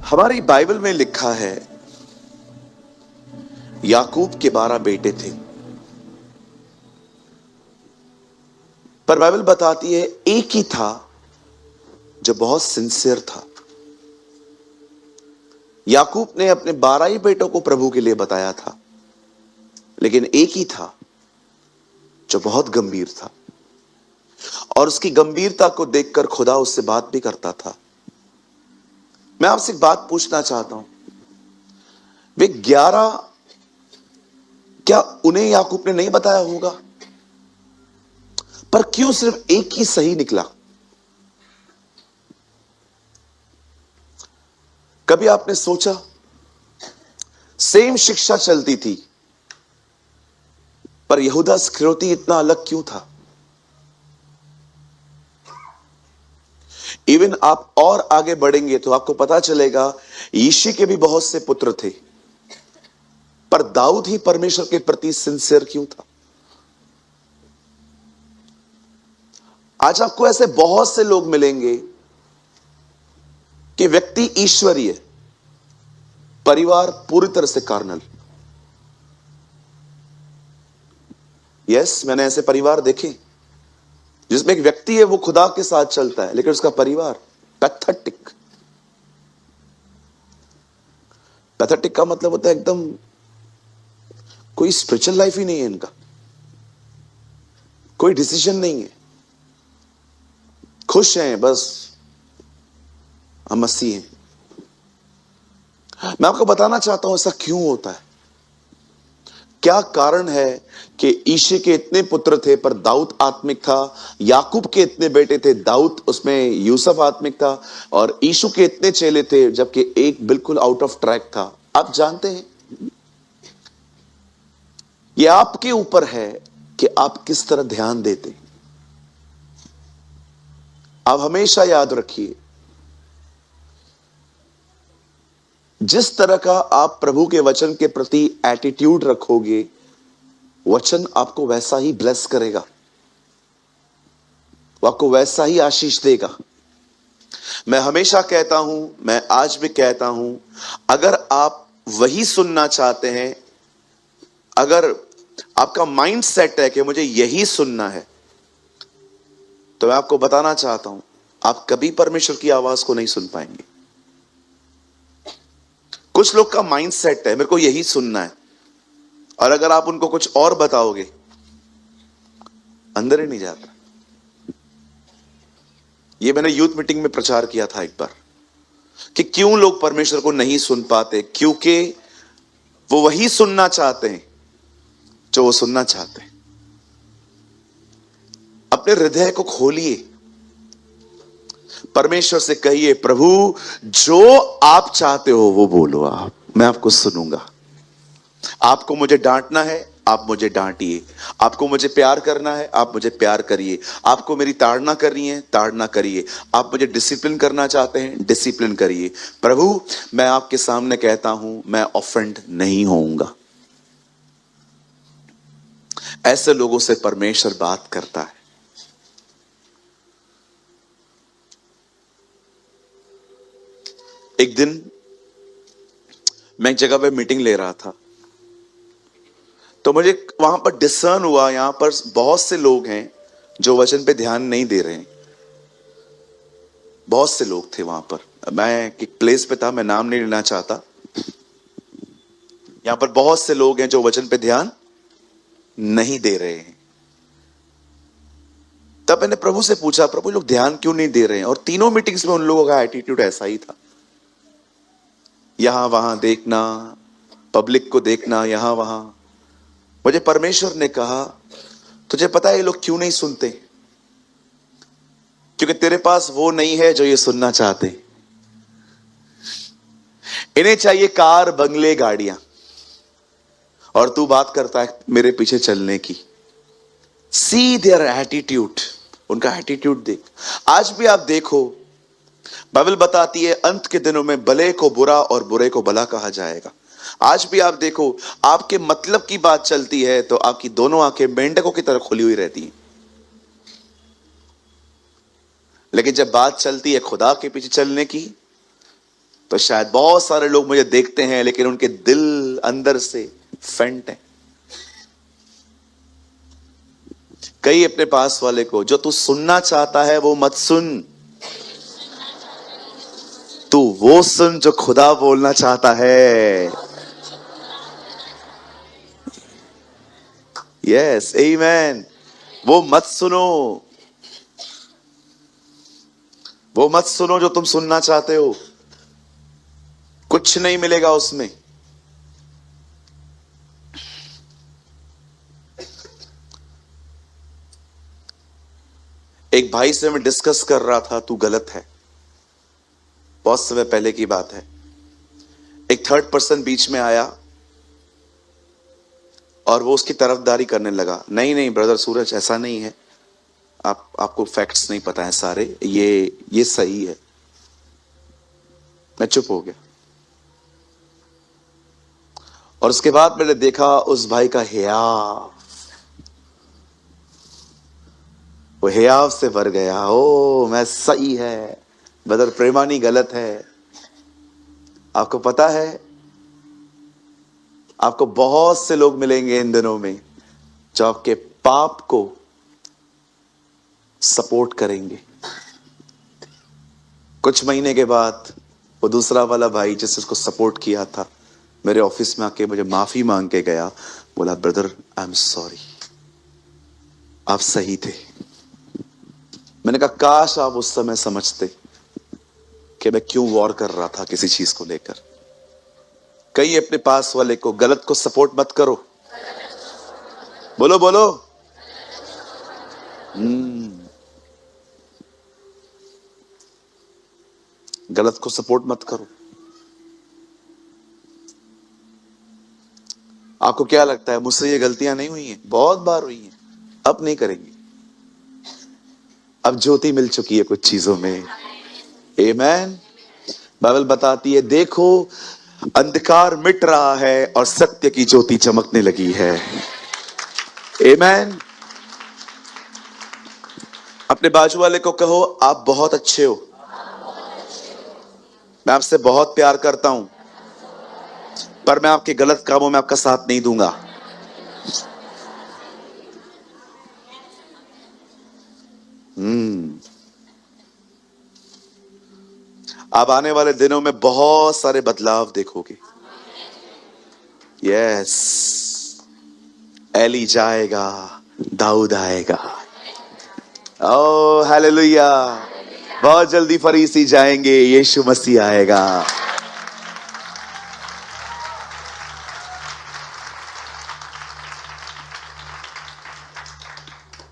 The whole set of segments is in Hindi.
हमारी बाइबल में लिखा है याकूब के 12 बेटे थे, पर बाइबल बताती है एक ही था जो बहुत सिंसियर था। याकूब ने अपने 12 ही बेटों को प्रभु के लिए बताया था, लेकिन एक ही था जो बहुत गंभीर था, और उसकी गंभीरता को देखकर खुदा उससे बात भी करता था। मैं आपसे एक बात पूछना चाहता हूं, वे 11 क्या उन्हें याकूब ने नहीं बताया होगा? पर क्यों सिर्फ एक ही सही निकला? कभी आपने सोचा, सेम शिक्षा चलती थी, पर यहूदा इस्करियोती इतना अलग क्यों था? इवन आप और आगे बढ़ेंगे तो आपको पता चलेगा यीशु के भी बहुत से पुत्र थे, पर दाऊद ही परमेश्वर के प्रति सिंसियर क्यों था? आज आपको ऐसे बहुत से लोग मिलेंगे कि व्यक्ति ईश्वरीय, परिवार पूरी तरह से कार्नल। यस, मैंने ऐसे परिवार देखे जिसमें एक व्यक्ति है, वो खुदा के साथ चलता है, लेकिन उसका परिवार पैथेटिक। पैथेटिक का मतलब होता है एकदम कोई स्पिरिचुअल लाइफ ही नहीं है इनका, कोई डिसीजन नहीं है, खुश हैं बस, हम मसीह हैं। मैं आपको बताना चाहता हूं ऐसा क्यों होता है। क्या कारण है कि यीशु के इतने पुत्र थे पर दाऊद आत्मिक था, याकूब के इतने बेटे थे, दाऊद उसमें यूसुफ आत्मिक था, और यीशु के इतने चेले थे जबकि एक बिल्कुल आउट ऑफ ट्रैक था? आप जानते हैं, यह आपके ऊपर है कि आप किस तरह ध्यान देते हैं। आप हमेशा याद रखिए, जिस तरह का आप प्रभु के वचन के प्रति एटीट्यूड रखोगे, वचन आपको वैसा ही ब्लेस करेगा, वो आपको वैसा ही आशीष देगा। मैं हमेशा कहता हूं, मैं आज भी कहता हूं, अगर आप वही सुनना चाहते हैं, अगर आपका माइंड सेट है कि मुझे यही सुनना है, तो मैं आपको बताना चाहता हूं, आप कभी परमेश्वर की आवाज को नहीं सुन पाएंगे। कुछ लोग का माइंड सेट है मेरे को यही सुनना है, और अगर आप उनको कुछ और बताओगे, अंदर ही नहीं जाता। ये मैंने यूथ मीटिंग में प्रचार किया था एक बार कि क्यों लोग परमेश्वर को नहीं सुन पाते, क्योंकि वो वही सुनना चाहते हैं जो वो सुनना चाहते हैं। अपने हृदय को खोलिए, परमेश्वर से कहिए, प्रभु जो आप चाहते हो वो बोलो, आप, मैं आपको सुनूंगा। आपको मुझे डांटना है, आप मुझे डांटिए। आपको मुझे प्यार करना है, आप मुझे प्यार करिए। आपको मेरी ताड़ना करनी है, ताड़ना करिए। आप मुझे डिसिप्लिन करना चाहते हैं, डिसिप्लिन करिए। प्रभु, मैं आपके सामने कहता हूं, मैं ऑफेंड नहीं होऊंगा। ऐसे लोगों से परमेश्वर बात करता है। एक दिन मैं एक जगह पे मीटिंग ले रहा था, तो मुझे वहां पर डिसर्न हुआ, यहां पर बहुत से लोग हैं जो वचन पे ध्यान नहीं दे रहे हैं। बहुत से लोग थे वहां पर। मैं एक प्लेस पे था, मैं नाम नहीं लेना चाहता। यहां पर बहुत से लोग हैं जो वचन पे ध्यान नहीं दे रहे हैं। तब मैंने प्रभु से पूछा, प्रभु लोग ध्यान क्यों नहीं दे रहे हैं? और तीनों मीटिंग्स में उन लोगों का एटीट्यूड ऐसा ही था, यहां वहां देखना, पब्लिक को देखना, यहां वहां। मुझे परमेश्वर ने कहा, तुझे पता है ये लोग क्यों नहीं सुनते? क्योंकि तेरे पास वो नहीं है जो ये सुनना चाहते। इन्हें चाहिए कार, बंगले, गाड़ियां, और तू बात करता है मेरे पीछे चलने की। सी देयर एटीट्यूड, उनका एटीट्यूड देख। आज भी आप देखो, बाइबल बताती है अंत के दिनों में भले को बुरा और बुरे को भला कहा जाएगा। आज भी आप देखो, आपके मतलब की बात चलती है तो आपकी दोनों आंखें मेंढकों की तरह खुली हुई रहती हैं, लेकिन जब बात चलती है खुदा के पीछे चलने की, तो शायद बहुत सारे लोग मुझे देखते हैं लेकिन उनके दिल अंदर से फेंट हैं। कई अपने पास वाले को, जो तू सुनना चाहता है वो मत सुन, तू वो सुन जो खुदा बोलना चाहता है। यस, आमीन। वो मत सुनो, वो मत सुनो जो तुम सुनना चाहते हो, कुछ नहीं मिलेगा उसमें। एक भाई से मैं डिस्कस कर रहा था, तू गलत है, बहुत समय पहले की बात है। एक थर्ड पर्सन बीच में आया और वो उसकी तरफदारी करने लगा। नहीं नहीं ब्रदर सूरज, ऐसा नहीं है, आपको फैक्ट्स नहीं पता है सारे, ये सही है। मैं चुप हो गया और उसके बाद मैंने देखा उस भाई का हियाव, वो हियाव से भर गया। ओ मैं सही है, ब्रदर प्रेमानी गलत है। आपको पता है, आपको बहुत से लोग मिलेंगे इन दिनों में जो आपके पाप को सपोर्ट करेंगे। कुछ महीने के बाद वो दूसरा वाला भाई जिसने उसको सपोर्ट किया था मेरे ऑफिस में आके मुझे माफी मांग के गया, बोला ब्रदर आई एम सॉरी, आप सही थे। मैंने कहा काश आप उस समय समझते कि मैं क्यों वॉर कर रहा था किसी चीज को लेकर। कई अपने पास वाले को, गलत को सपोर्ट मत करो। बोलो बोलो। गलत को सपोर्ट मत करो। आपको क्या लगता है मुझसे ये गलतियां नहीं हुई हैं? बहुत बार हुई हैं, अब नहीं करेंगे। अब ज्योति मिल चुकी है कुछ चीजों में। आमीन। बाइबल बताती है, देखो अंधकार मिट रहा है और सत्य की ज्योति चमकने लगी है। आमीन। अपने बाजू वाले को कहो, आप बहुत अच्छे हो, मैं आपसे बहुत प्यार करता हूं, पर मैं आपके गलत कामों में आपका साथ नहीं दूंगा। आप आने वाले दिनों में बहुत सारे बदलाव देखोगे। यस, एली जाएगा, दाऊद आएगा। ओ हालेलुया। बहुत जल्दी फरीसी जाएंगे, यीशु मसीह आएगा।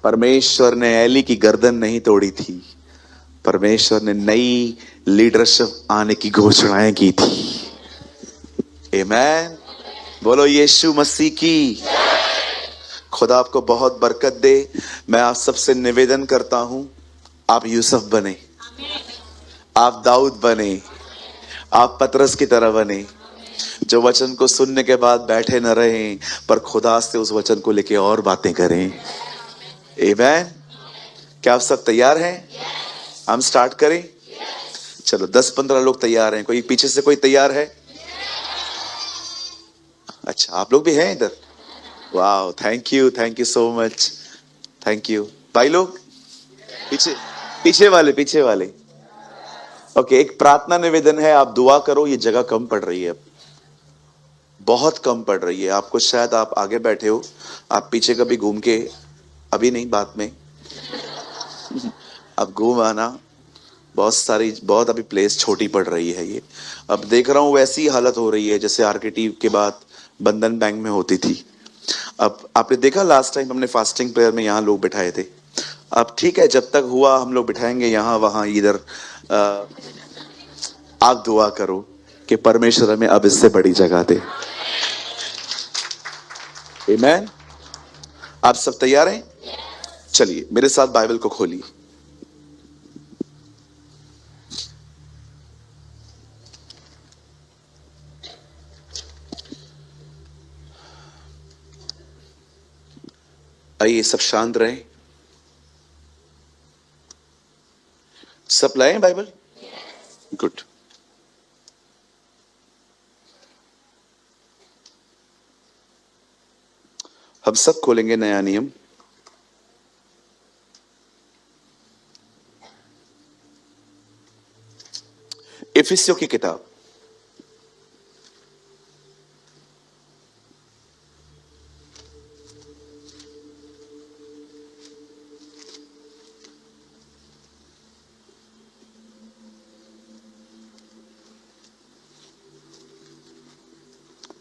परमेश्वर ने एली की गर्दन नहीं तोड़ी थी, परमेश्वर ने नई लीडरशिप आने की घोषणाएं की थी। आमीन। बोलो यीशु मसीह की। खुदा आपको बहुत बरकत दे। मैं आप सबसे निवेदन करता हूं, आप यूसुफ बने, आप दाऊद बने, आप पतरस की तरह बने, जो वचन को सुनने के बाद बैठे न रहें पर खुदा से उस वचन को लेके और बातें करें। आमीन। क्या आप सब तैयार हैं? हम स्टार्ट करें? चलो 10-15 लोग तैयार हैं। कोई पीछे से कोई तैयार है? अच्छा, आप लोग भी हैं इधर। वाह, thank you so much, thank you. भाई लोग पीछे, पीछे वाले। ओके, एक प्रार्थना निवेदन है, आप दुआ करो। ये जगह कम पड़ रही है, बहुत कम पड़ रही है। आपको शायद, आप आगे बैठे हो, आप पीछे कभी घूम के, अभी नहीं बाद में, अब घूम आना। बहुत अभी प्लेस छोटी पड़ रही है ये। अब देख रहा हूं वैसी हालत हो रही है जैसे आरकेटी के बाद बंधन बैंक में होती थी। अब आपने देखा लास्ट टाइम हमने फास्टिंग प्रेयर में यहाँ लोग बिठाए थे। अब ठीक है, जब तक हुआ हम लोग बिठाएंगे यहाँ वहां इधर। आप दुआ करो कि परमेश्वर हमें अब इससे बड़ी जगह दे। आमीन। आप सब तैयार हैं? चलिए मेरे साथ बाइबल को खोलिए। आइए सब शांत रहें। सब लाए बाइबल? गुड। हम सब खोलेंगे नया नियम। इफिसियों की किताब,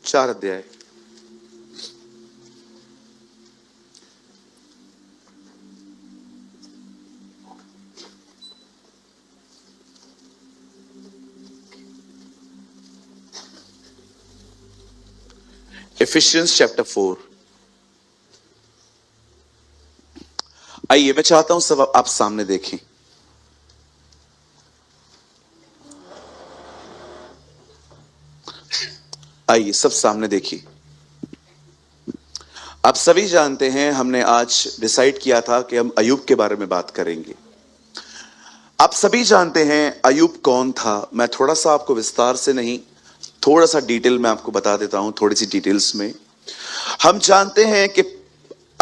चार अध्याय। Ephesians chapter 4। आइए, मैं चाहता हूं सब आप सामने देखें। आइए सब सामने देखिए। आप सभी जानते हैं, हमने आज डिसाइड किया था कि हम अय्यूब के बारे में बात करेंगे। आप सभी जानते हैं अय्यूब कौन था। मैं थोड़ा सा आपको विस्तार से नहीं, थोड़ा सा डिटेल में आपको बता देता हूं, थोड़ी सी डिटेल्स में। हम जानते हैं कि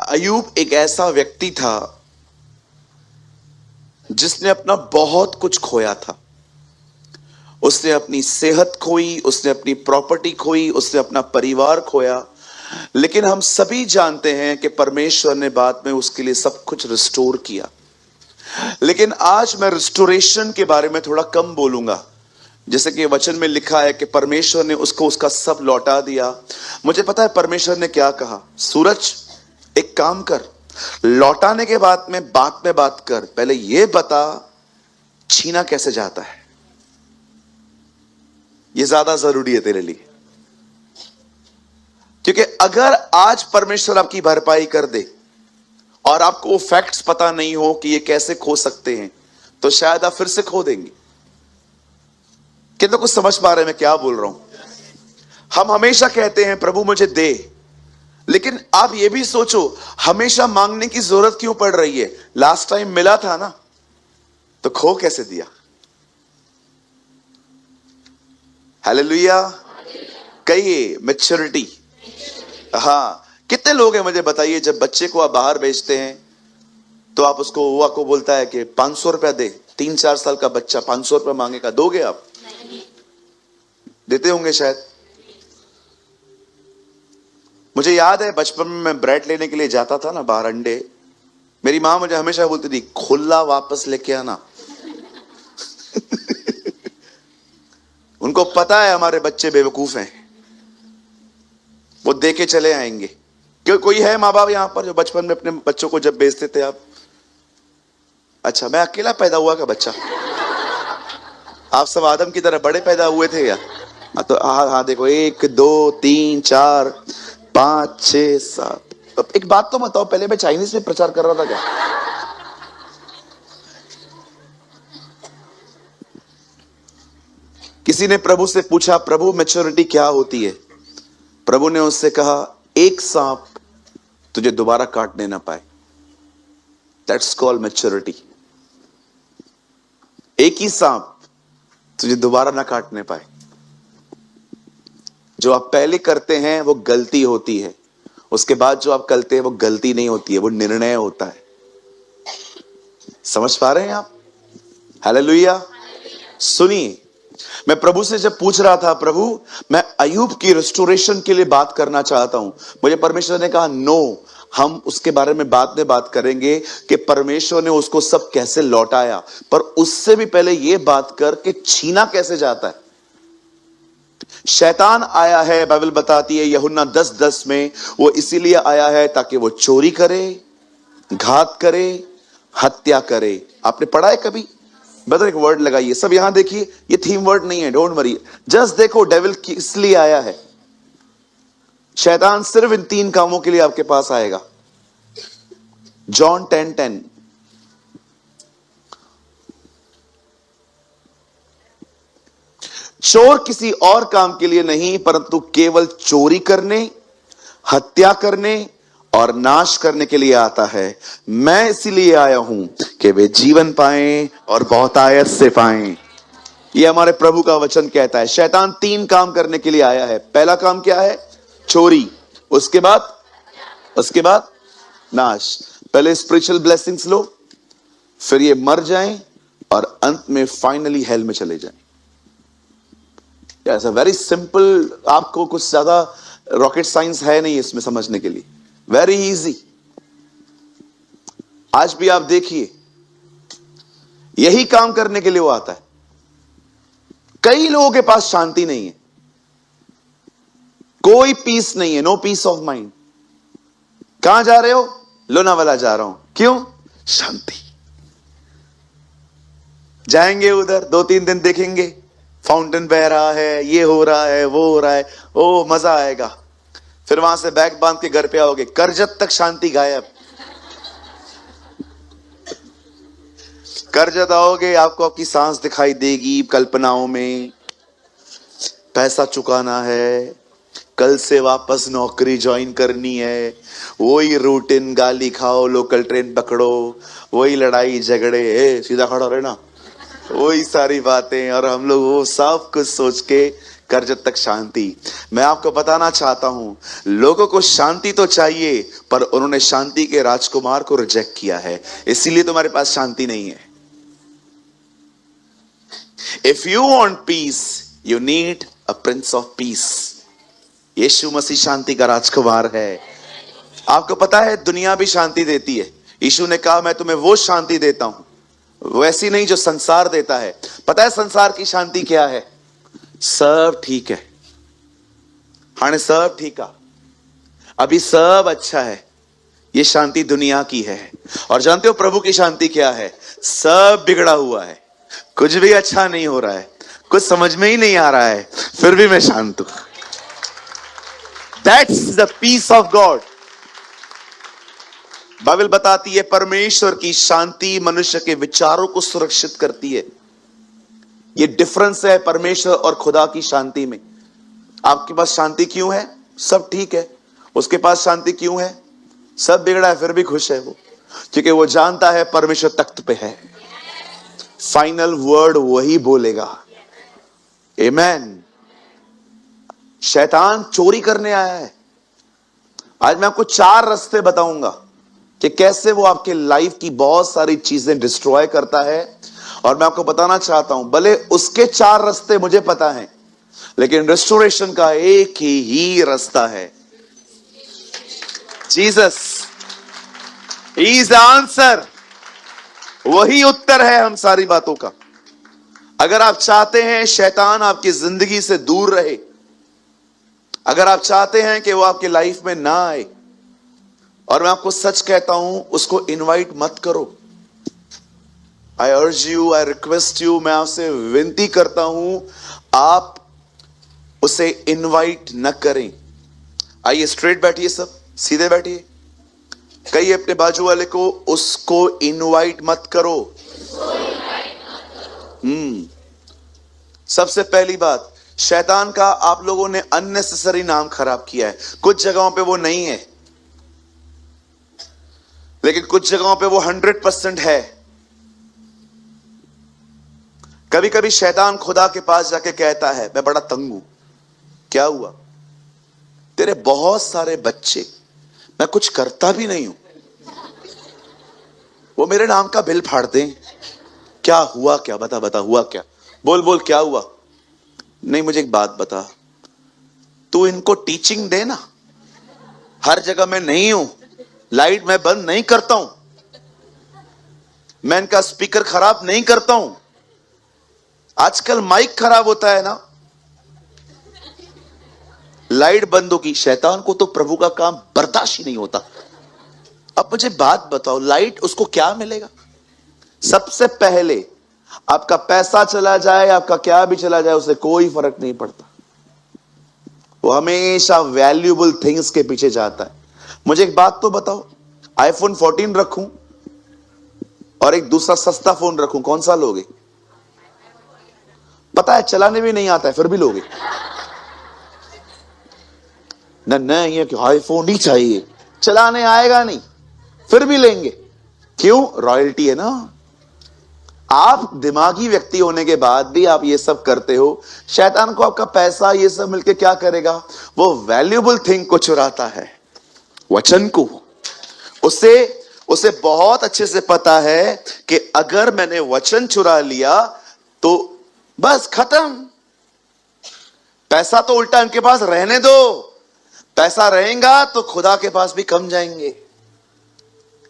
अय्यूब एक ऐसा व्यक्ति था जिसने अपना बहुत कुछ खोया था। उसने अपनी सेहत खोई, उसने अपनी प्रॉपर्टी खोई, उसने अपना परिवार खोया, लेकिन हम सभी जानते हैं कि परमेश्वर ने बाद में उसके लिए सब कुछ रिस्टोर किया। लेकिन आज मैं रिस्टोरेशन के बारे में थोड़ा कम बोलूंगा। जैसे कि वचन में लिखा है कि परमेश्वर ने उसको उसका सब लौटा दिया। मुझे पता है परमेश्वर ने क्या कहा, सूरज एक काम कर, लौटाने के बाद में बात कर, पहले यह बता छीना कैसे जाता है। यह ज्यादा जरूरी है तेरे लिए, क्योंकि अगर आज परमेश्वर आपकी भरपाई कर दे और आपको वो फैक्ट्स पता नहीं हो कि ये कैसे खो सकते हैं, तो शायद आप फिर से खो देंगे। कितना कुछ समझ पा रहे हैं मैं क्या बोल रहा हूं। हम हमेशा कहते हैं प्रभु मुझे दे, लेकिन आप ये भी सोचो हमेशा मांगने की जरूरत क्यों पड़ रही है। लास्ट टाइम मिला था ना, तो खो कैसे दिया। हालेलुया। कहिए मैच्योरिटी। हाँ, कितने लोग हैं मुझे बताइए, जब बच्चे को आप बाहर भेजते हैं तो आप उसको, वो आपको बोलता है कि 500 रुपया दे। 3-4 साल का बच्चा 500 रुपया मांगेगा, दोगे आप? देते होंगे शायद। मुझे याद है बचपन में मैं ब्रेड लेने के लिए जाता था ना बाहर, अंडे, मेरी मां मुझे हमेशा बोलती थी खुला वापस लेके आना। उनको पता है हमारे बच्चे बेवकूफ हैं, वो दे के चले आएंगे। क्यों, कोई है माँ बाप यहां पर जो बचपन में अपने बच्चों को जब बेचते थे आप? अच्छा, मैं अकेला पैदा हुआ का बच्चा? आप सब आदम की तरह बड़े पैदा हुए थे या? तो हाँ देखो, 1 2 3 4 5 6 7। एक बात तो बताओ, पहले मैं चाइनीज में प्रचार कर रहा था क्या? किसी ने प्रभु से पूछा, प्रभु मैच्योरिटी क्या होती है? प्रभु ने उससे कहा, एक सांप तुझे दोबारा काटने ना पाए, दैट्स कॉल्ड मैच्योरिटी। एक ही सांप तुझे दोबारा ना काटने पाए। जो आप पहले करते हैं वो गलती होती है, उसके बाद जो आप करते हैं वो गलती नहीं होती है, वो निर्णय होता है। समझ पा रहे हैं आप? हालेलुया। सुनिए, मैं प्रभु से जब पूछ रहा था, प्रभु मैं अय्यूब की रिस्टोरेशन के लिए बात करना चाहता हूं, मुझे परमेश्वर ने कहा नो, हम उसके बारे में बाद में बात करेंगे कि परमेश्वर ने उसको सब कैसे लौटाया, पर उससे भी पहले यह बात कर कि छीना कैसे जाता है। शैतान आया है, बाइबल बताती है यूहन्ना 10:10 में, वो इसीलिए आया है ताकि वो चोरी करे, घात करे, हत्या करे। आपने पढ़ा है कभी? बता, एक वर्ड लगाइए सब, यहां देखिए, ये थीम वर्ड नहीं है, डोंट वरी, जस्ट देखो डेविल इसलिए आया है। शैतान सिर्फ इन 3 कामों के लिए आपके पास आएगा। जॉन 10:10, चोर किसी और काम के लिए नहीं, परंतु केवल चोरी करने, हत्या करने और नाश करने के लिए आता है। मैं इसीलिए आया हूं कि वे जीवन पाएं और बहुतायत से पाएं। यह हमारे प्रभु का वचन कहता है। शैतान 3 काम करने के लिए आया है। पहला काम क्या है? चोरी। उसके बाद उसके बाद नाश। पहले स्पिरिचुअल ब्लेसिंग्स लो, फिर ये मर जाएं और अंत में फाइनली हेल में चले जाएं। ऐसा वेरी सिंपल, आपको कुछ ज्यादा रॉकेट साइंस है नहीं इसमें समझने के लिए, वेरी इजी। आज भी आप देखिए, यही काम करने के लिए वो आता है। कई लोगों के पास शांति नहीं है, कोई पीस नहीं है, नो पीस ऑफ माइंड। कहां जा रहे हो? लोनावाला जा रहा हूं। क्यों? शांति। जाएंगे उधर, 2-3 दिन देखेंगे, फाउंटेन बह रहा है, ये हो रहा है, वो हो रहा है, ओ मजा आएगा। फिर वहां से बैग बांध के घर पे आओगे, करजत तक शांति गायब। करजत आओगे, आपको आपकी सांस दिखाई देगी कल्पनाओं में, पैसा चुकाना है, कल से वापस नौकरी ज्वाइन करनी है, वही रूटीन, गाली खाओ, लोकल ट्रेन पकड़ो, वही लड़ाई झगड़े, सीधा खड़ा रहना, वही सारी बातें। और हम लोग वो सब कुछ सोच के करजत तक शांति। मैं आपको बताना चाहता हूं, लोगों को शांति तो चाहिए, पर उन्होंने शांति के राजकुमार को रिजेक्ट किया है, इसीलिए तुम्हारे पास शांति नहीं है। If you want peace, you need a prince of peace. यीशु मसीह शांति का राजकुमार है। आपको पता है, दुनिया भी शांति देती है। यीशु ने कहा, मैं तुम्हें वो शांति देता हूं, वैसी नहीं जो संसार देता है। पता है संसार की शांति क्या है? सब ठीक है, हाँ सब ठीक है, अभी सब अच्छा है। ये शांति दुनिया की है। और जानते हो प्रभु की शांति क्या है? सब बिगड़ा हुआ है, कुछ भी अच्छा नहीं हो रहा है, कुछ समझ में ही नहीं आ रहा है, फिर भी मैं शांत हूं। That's the peace of God. Bible बताती है, परमेश्वर की शांति मनुष्य के विचारों को सुरक्षित करती है। ये डिफरेंस है परमेश्वर और खुदा की शांति में। आपके पास शांति क्यों है? सब ठीक है। उसके पास शांति क्यों है? सब बिगड़ा है, फिर भी खुश है वो, क्योंकि वो जानता है परमेश्वर तख्त पे है, फाइनल वर्ड वही बोलेगा। आमेन। शैतान चोरी करने आया है। आज मैं आपको 4 रास्ते बताऊंगा कि कैसे वो आपके लाइफ की बहुत सारी चीजें डिस्ट्रॉय करता है। और मैं आपको बताना चाहता हूं, भले उसके 4 रास्ते मुझे पता है, लेकिन रेस्टोरेशन का एक ही रास्ता है, Jesus. He is the answer. वही उत्तर है हम सारी बातों का। अगर आप चाहते हैं शैतान आपकी जिंदगी से दूर रहे, अगर आप चाहते हैं कि वो आपकी लाइफ में ना आए, और मैं आपको सच कहता हूं, उसको इनवाइट मत करो। आई urge you, I request you, मैं आपसे विनती करता हूं, आप उसे इनवाइट न करें। आइए स्ट्रेट बैठिए, सब सीधे बैठिए। कहिए अपने बाजू वाले को, उसको इनवाइट मत करो। सबसे पहली बात, शैतान का आप लोगों ने अननेसेसरी नाम खराब किया है। कुछ जगहों पे वो नहीं है, लेकिन कुछ जगहों पे वो 100% है। कभी कभी शैतान खुदा के पास जाके कहता है, मैं बड़ा तंग हूं। क्या हुआ? तेरे बहुत सारे बच्चे, मैं कुछ करता भी नहीं हूं, वो मेरे नाम का बिल फाड़ दें। क्या हुआ? क्या बता बता, हुआ क्या? बोल बोल, क्या हुआ? नहीं, मुझे एक बात बता, तू इनको टीचिंग दे ना। हर जगह मैं नहीं हूं, लाइट मैं बंद नहीं करता हूं, मैं इनका स्पीकर खराब नहीं करता हूं। आजकल माइक खराब होता है ना, लाइट बंद होगी। शैतान को तो प्रभु का काम बर्दाश्त ही नहीं होता। अब मुझे बात बताओ, लाइट उसको क्या मिलेगा? सबसे पहले आपका पैसा चला जाए, आपका क्या भी चला जाए, उसे कोई फर्क नहीं पड़ता। वो हमेशा वैल्यूएबल थिंग्स के पीछे जाता है। मुझे एक बात तो बताओ, आईफोन 14 रखूं और एक दूसरा सस्ता फोन रखूं, कौन सा लोगे? पता है चलाने भी नहीं आता है, फिर भी लोगे ना? नहीं, ये आईफोन ही चाहिए, चलाने आएगा नहीं, फिर भी लेंगे। क्यों? रॉयल्टी है ना। आप दिमागी व्यक्ति होने के बाद भी आप ये सब करते हो। शैतान को आपका पैसा ये सब मिलके क्या करेगा? वो वैल्यूएबल थिंग को चुराता है, वचन को। उसे उसे बहुत अच्छे से पता है कि अगर मैंने वचन चुरा लिया तो बस खत्म। पैसा तो उल्टा उनके पास रहने दो, पैसा रहेगा तो खुदा के पास भी कम जाएंगे।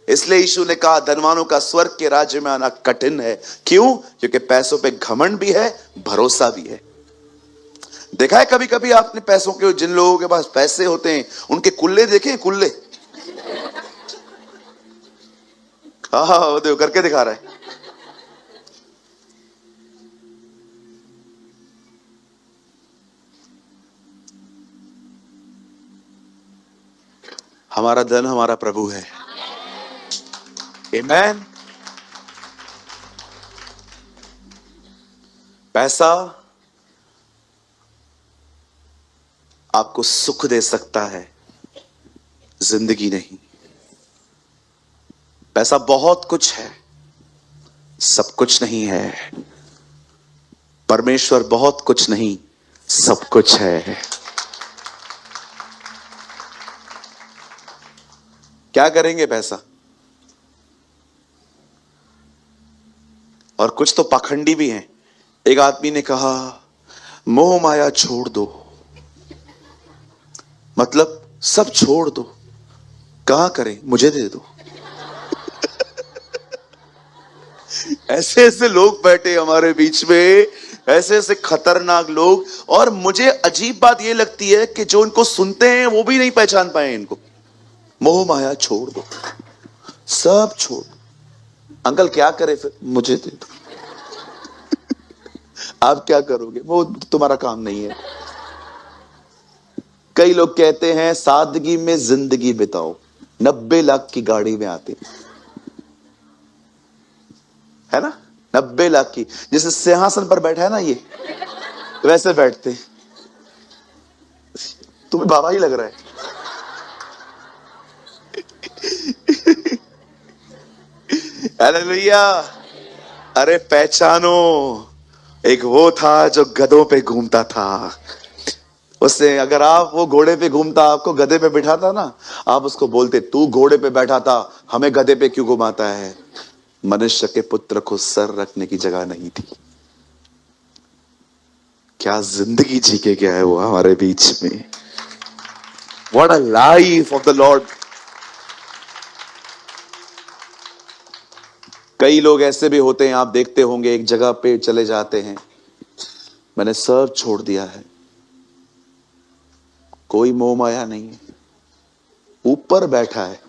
इसलिए यीशु ने कहा धनवानों का स्वर्ग के राज्य में आना कठिन है। क्यों? क्योंकि पैसों पे घमंड भी है, भरोसा भी है। देखा है कभी कभी आपने पैसों के, जिन लोगों के पास पैसे होते हैं उनके कुल्ले देखे? कुल्ले, हाँ वो देखो करके दिखा रहा है। हमारा धन हमारा प्रभु है। आमेन। पैसा आपको सुख दे सकता है, जिंदगी नहीं। पैसा बहुत कुछ है, सब कुछ नहीं है। परमेश्वर बहुत कुछ नहीं, सब कुछ है। क्या करेंगे पैसा? और कुछ तो पाखंडी भी हैं। एक आदमी ने कहा मोह माया छोड़ दो, मतलब सब छोड़ दो। कहां करें? मुझे दे दो। ऐसे ऐसे लोग बैठे हमारे बीच में, ऐसे ऐसे खतरनाक लोग। और मुझे अजीब बात यह लगती है कि जो इनको सुनते हैं वो भी नहीं पहचान पाए इनको। मोह माया छोड़ दो, सब छोड़ दो। अंकल क्या करे फिर? मुझे दे दो। आप क्या करोगे? वो तुम्हारा काम नहीं है। कई लोग कहते हैं सादगी में जिंदगी बिताओ, 90 लाख की गाड़ी में आते है ना, 90 लाख की। जैसे सिंहासन पर बैठा है ना ये, वैसे बैठते। तुम्हें बाबा ही लग रहा है। हालेलुया। अरे पहचानो, एक वो था जो गधों पे घूमता था। उससे अगर आप, वो घोड़े पे घूमता, आपको गधे पे बिठाता ना, आप उसको बोलते तू घोड़े पे बैठा था, हमें गधे पे क्यों घुमाता है? मनुष्य के पुत्र को सर रखने की जगह नहीं थी। क्या जिंदगी जी के गया है वो हमारे बीच में। What a life of the Lord. कई लोग ऐसे भी होते हैं, आप देखते होंगे, एक जगह पे चले जाते हैं, मैंने सब छोड़ दिया है, कोई मोह माया नहीं है, ऊपर बैठा है,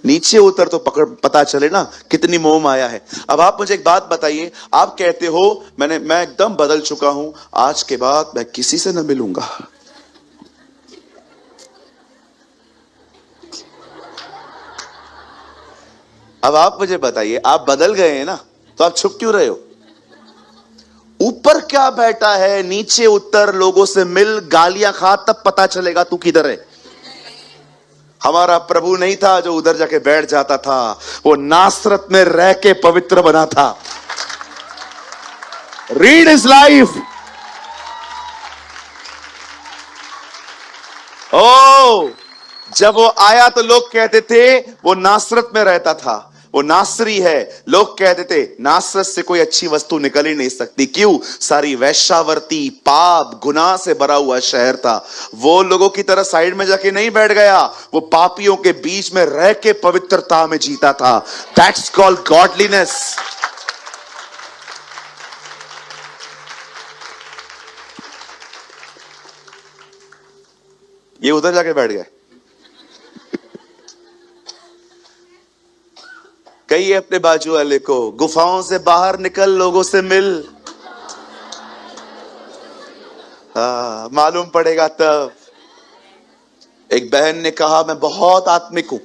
नीचे उतर तो पकड़, पता चले ना कितनी मोह माया है। अब आप मुझे एक बात बताइए, आप कहते हो मैं एकदम बदल चुका हूं, आज के बाद मैं किसी से न मिलूंगा। अब आप मुझे बताइए, आप बदल गए हैं ना, तो आप छुप क्यों रहे हो? ऊपर क्या बैठा है, नीचे उतर, लोगों से मिल, गालियां खा, तब पता चलेगा तू किधर है। हमारा प्रभु नहीं था जो उधर जाके बैठ जाता था, वो नासरत में रह के पवित्र बना था। Read his life. ओ, जब वो आया तो लोग कहते थे वो नासरत में रहता था, वो नासरी है। लोग कहते थे नासरत से कोई अच्छी वस्तु निकल ही नहीं सकती। क्यों? सारी वैश्यावर्ती, पाप, गुनाह से भरा हुआ शहर था। वो लोगों की तरह साइड में जाके नहीं बैठ गया, वो पापियों के बीच में रह के पवित्रता में जीता था। That's called godliness. ये उधर जाके बैठ गए। कहिए अपने बाजू वाले को, गुफाओं से बाहर निकल, लोगों से मिल। हाँ, मालूम पड़ेगा तब। एक बहन ने कहा मैं बहुत आत्मिक हूं,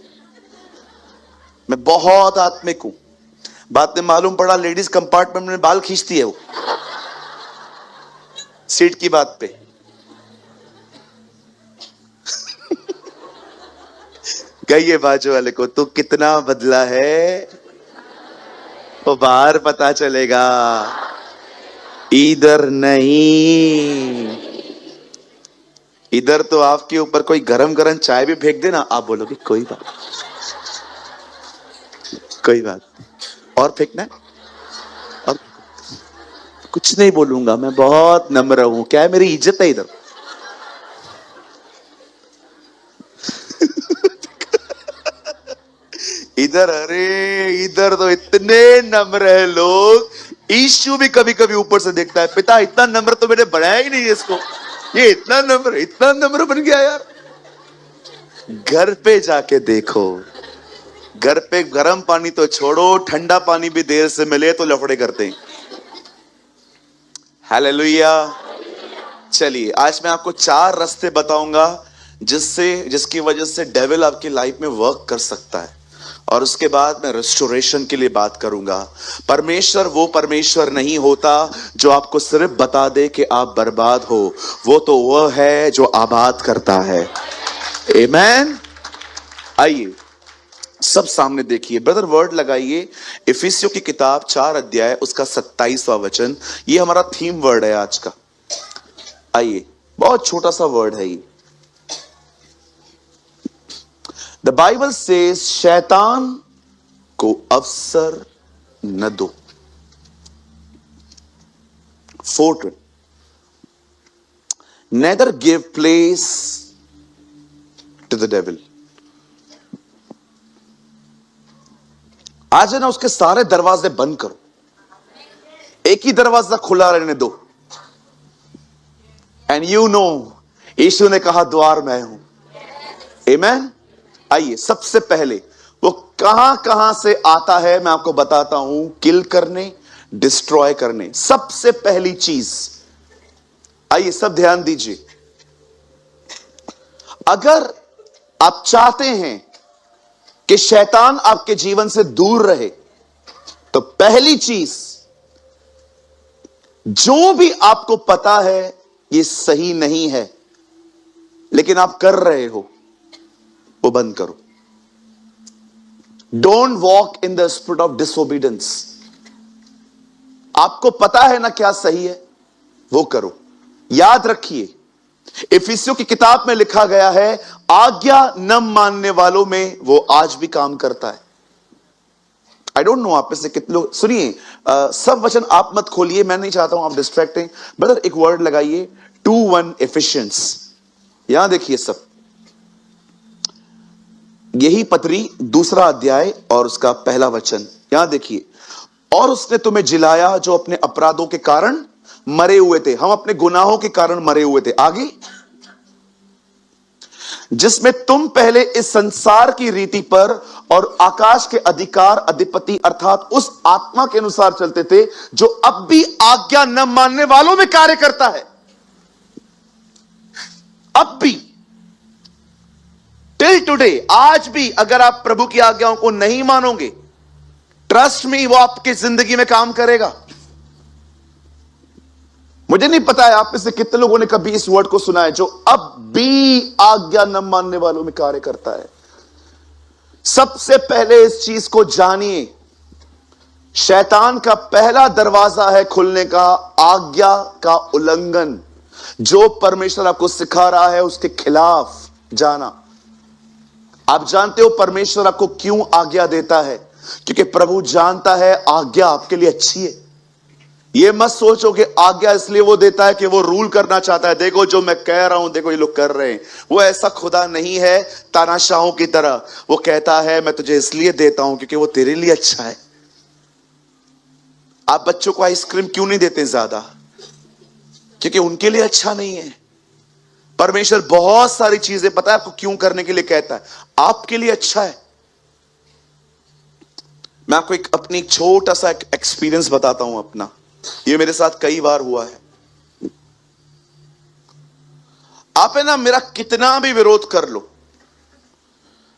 मैं बहुत आत्मिक हूं। बाद में मालूम पड़ा लेडीज कंपार्टमेंट में बाल खींचती है वो, सीट की बात पे। कहिए बाजू वाले को, तू कितना बदला है, वो बाहर पता चलेगा, इधर नहीं। इधर तो आपके ऊपर कोई गरम गरम चाय भी फेंक देना, आप बोलोगे कोई बात, कोई बात नहीं। और फेंकना है, और कुछ नहीं बोलूंगा, मैं बहुत नम्र हूं, क्या है मेरी इज्जत है इधर। इधर, अरे इधर तो इतने नम्र है लोग, ईशु भी कभी कभी ऊपर से देखता है, पिता इतना नम्र तो मैंने बनाया ही नहीं है इसको, ये इतना नम्र बन गया यार। घर पे जाके देखो, घर पे गर्म पानी तो छोड़ो, ठंडा पानी भी देर से मिले तो लफड़े करते हैं। हालेलुया। चलिए आज मैं आपको 4 रास्ते बताऊंगा जिसकी वजह से डेविल आपकी लाइफ में वर्क कर सकता है, और उसके बाद मैं रेस्टोरेशन के लिए बात करूंगा। परमेश्वर वो परमेश्वर नहीं होता जो आपको सिर्फ बता दे कि आप बर्बाद हो, वो तो वह है जो आबाद करता है। आमेन। आइए सब सामने देखिए, ब्रदर वर्ड लगाइए, इफिसियों की किताब 4 अध्याय उसका 27वां वचन, ये हमारा थीम वर्ड है आज का। आइए, बहुत छोटा सा वर्ड है ये। द बाइबल सेज शैतान को अवसर न दो। 4 neither give place to the devil. आज है ना, उसके सारे दरवाजे बंद करो, एक ही दरवाजा खुला रहने दो। एंड यू नो, यीशु ने कहा द्वार मैं हूं। आमेन। आइए, सबसे पहले वो कहां कहां से आता है मैं आपको बताता हूं, किल करने, डिस्ट्रॉय करने। सबसे पहली चीज, आइए सब ध्यान दीजिए, अगर आप चाहते हैं कि शैतान आपके जीवन से दूर रहे, तो पहली चीज, जो भी आपको पता है ये सही नहीं है लेकिन आप कर रहे हो, वो बंद करो। Don't walk in the spirit of disobedience. आपको पता है ना क्या सही है, वो करो। याद रखिए, इफिसियों की किताब में लिखा गया है, आज्ञा न मानने वालों में वो आज भी काम करता है। आई डोंट नो आप में से कितने लोग, सुनिए, सब वचन आप मत खोलिए, मैं नहीं चाहता हूं आप डिस्ट्रैक्टिंग। ब्रदर एक वर्ड लगाइए, 2:1 एफिशिएंस। यहां देखिए सब, यही पत्री 2 अध्याय और उसका पहला वचन, यहां देखिए, और उसने तुम्हें जिलाया जो अपने अपराधों के कारण मरे हुए थे। हम अपने गुनाहों के कारण मरे हुए थे। आगे, जिसमें तुम पहले इस संसार की रीति पर और आकाश के अधिकार अधिपति अर्थात उस आत्मा के अनुसार चलते थे जो अब भी आज्ञा न मानने वालों में कार्य करता है। अब भी, टिल टुडे, आज भी अगर आप प्रभु की आज्ञाओं को नहीं मानोगे, ट्रस्ट मी, वो आपकी जिंदगी में काम करेगा। मुझे नहीं पता है आप में से कितने लोगों ने कभी इस वर्ड को सुना है, जो अब भी आज्ञा न मानने वालों में कार्य करता है। सबसे पहले इस चीज को जानिए, शैतान का पहला दरवाजा है खुलने का आज्ञा का उल्लंघन। जो परमेश्वर आपको सिखा रहा है उसके खिलाफ जाना। आप जानते हो परमेश्वर आपको क्यों आज्ञा देता है? क्योंकि प्रभु जानता है आज्ञा आपके लिए अच्छी है। ये मत सोचो कि आज्ञा इसलिए वो देता है कि वो रूल करना चाहता है, देखो जो मैं कह रहा हूं देखो ये लोग कर रहे हैं। वो ऐसा खुदा नहीं है तानाशाहों की तरह। वो कहता है मैं तुझे इसलिए देता हूं क्योंकि वो तेरे लिए अच्छा है। आप बच्चों को आइसक्रीम क्यों नहीं देते ज्यादा? क्योंकि उनके लिए अच्छा नहीं है। परमेश्वर बहुत सारी चीजें पता है आपको क्यों करने के लिए कहता है, आपके लिए अच्छा है। मैं आपको अपनी छोटा सा एक्सपीरियंस बताता हूं अपना। ये मेरे साथ कई बार हुआ है। आप है ना, मेरा कितना भी विरोध कर लो,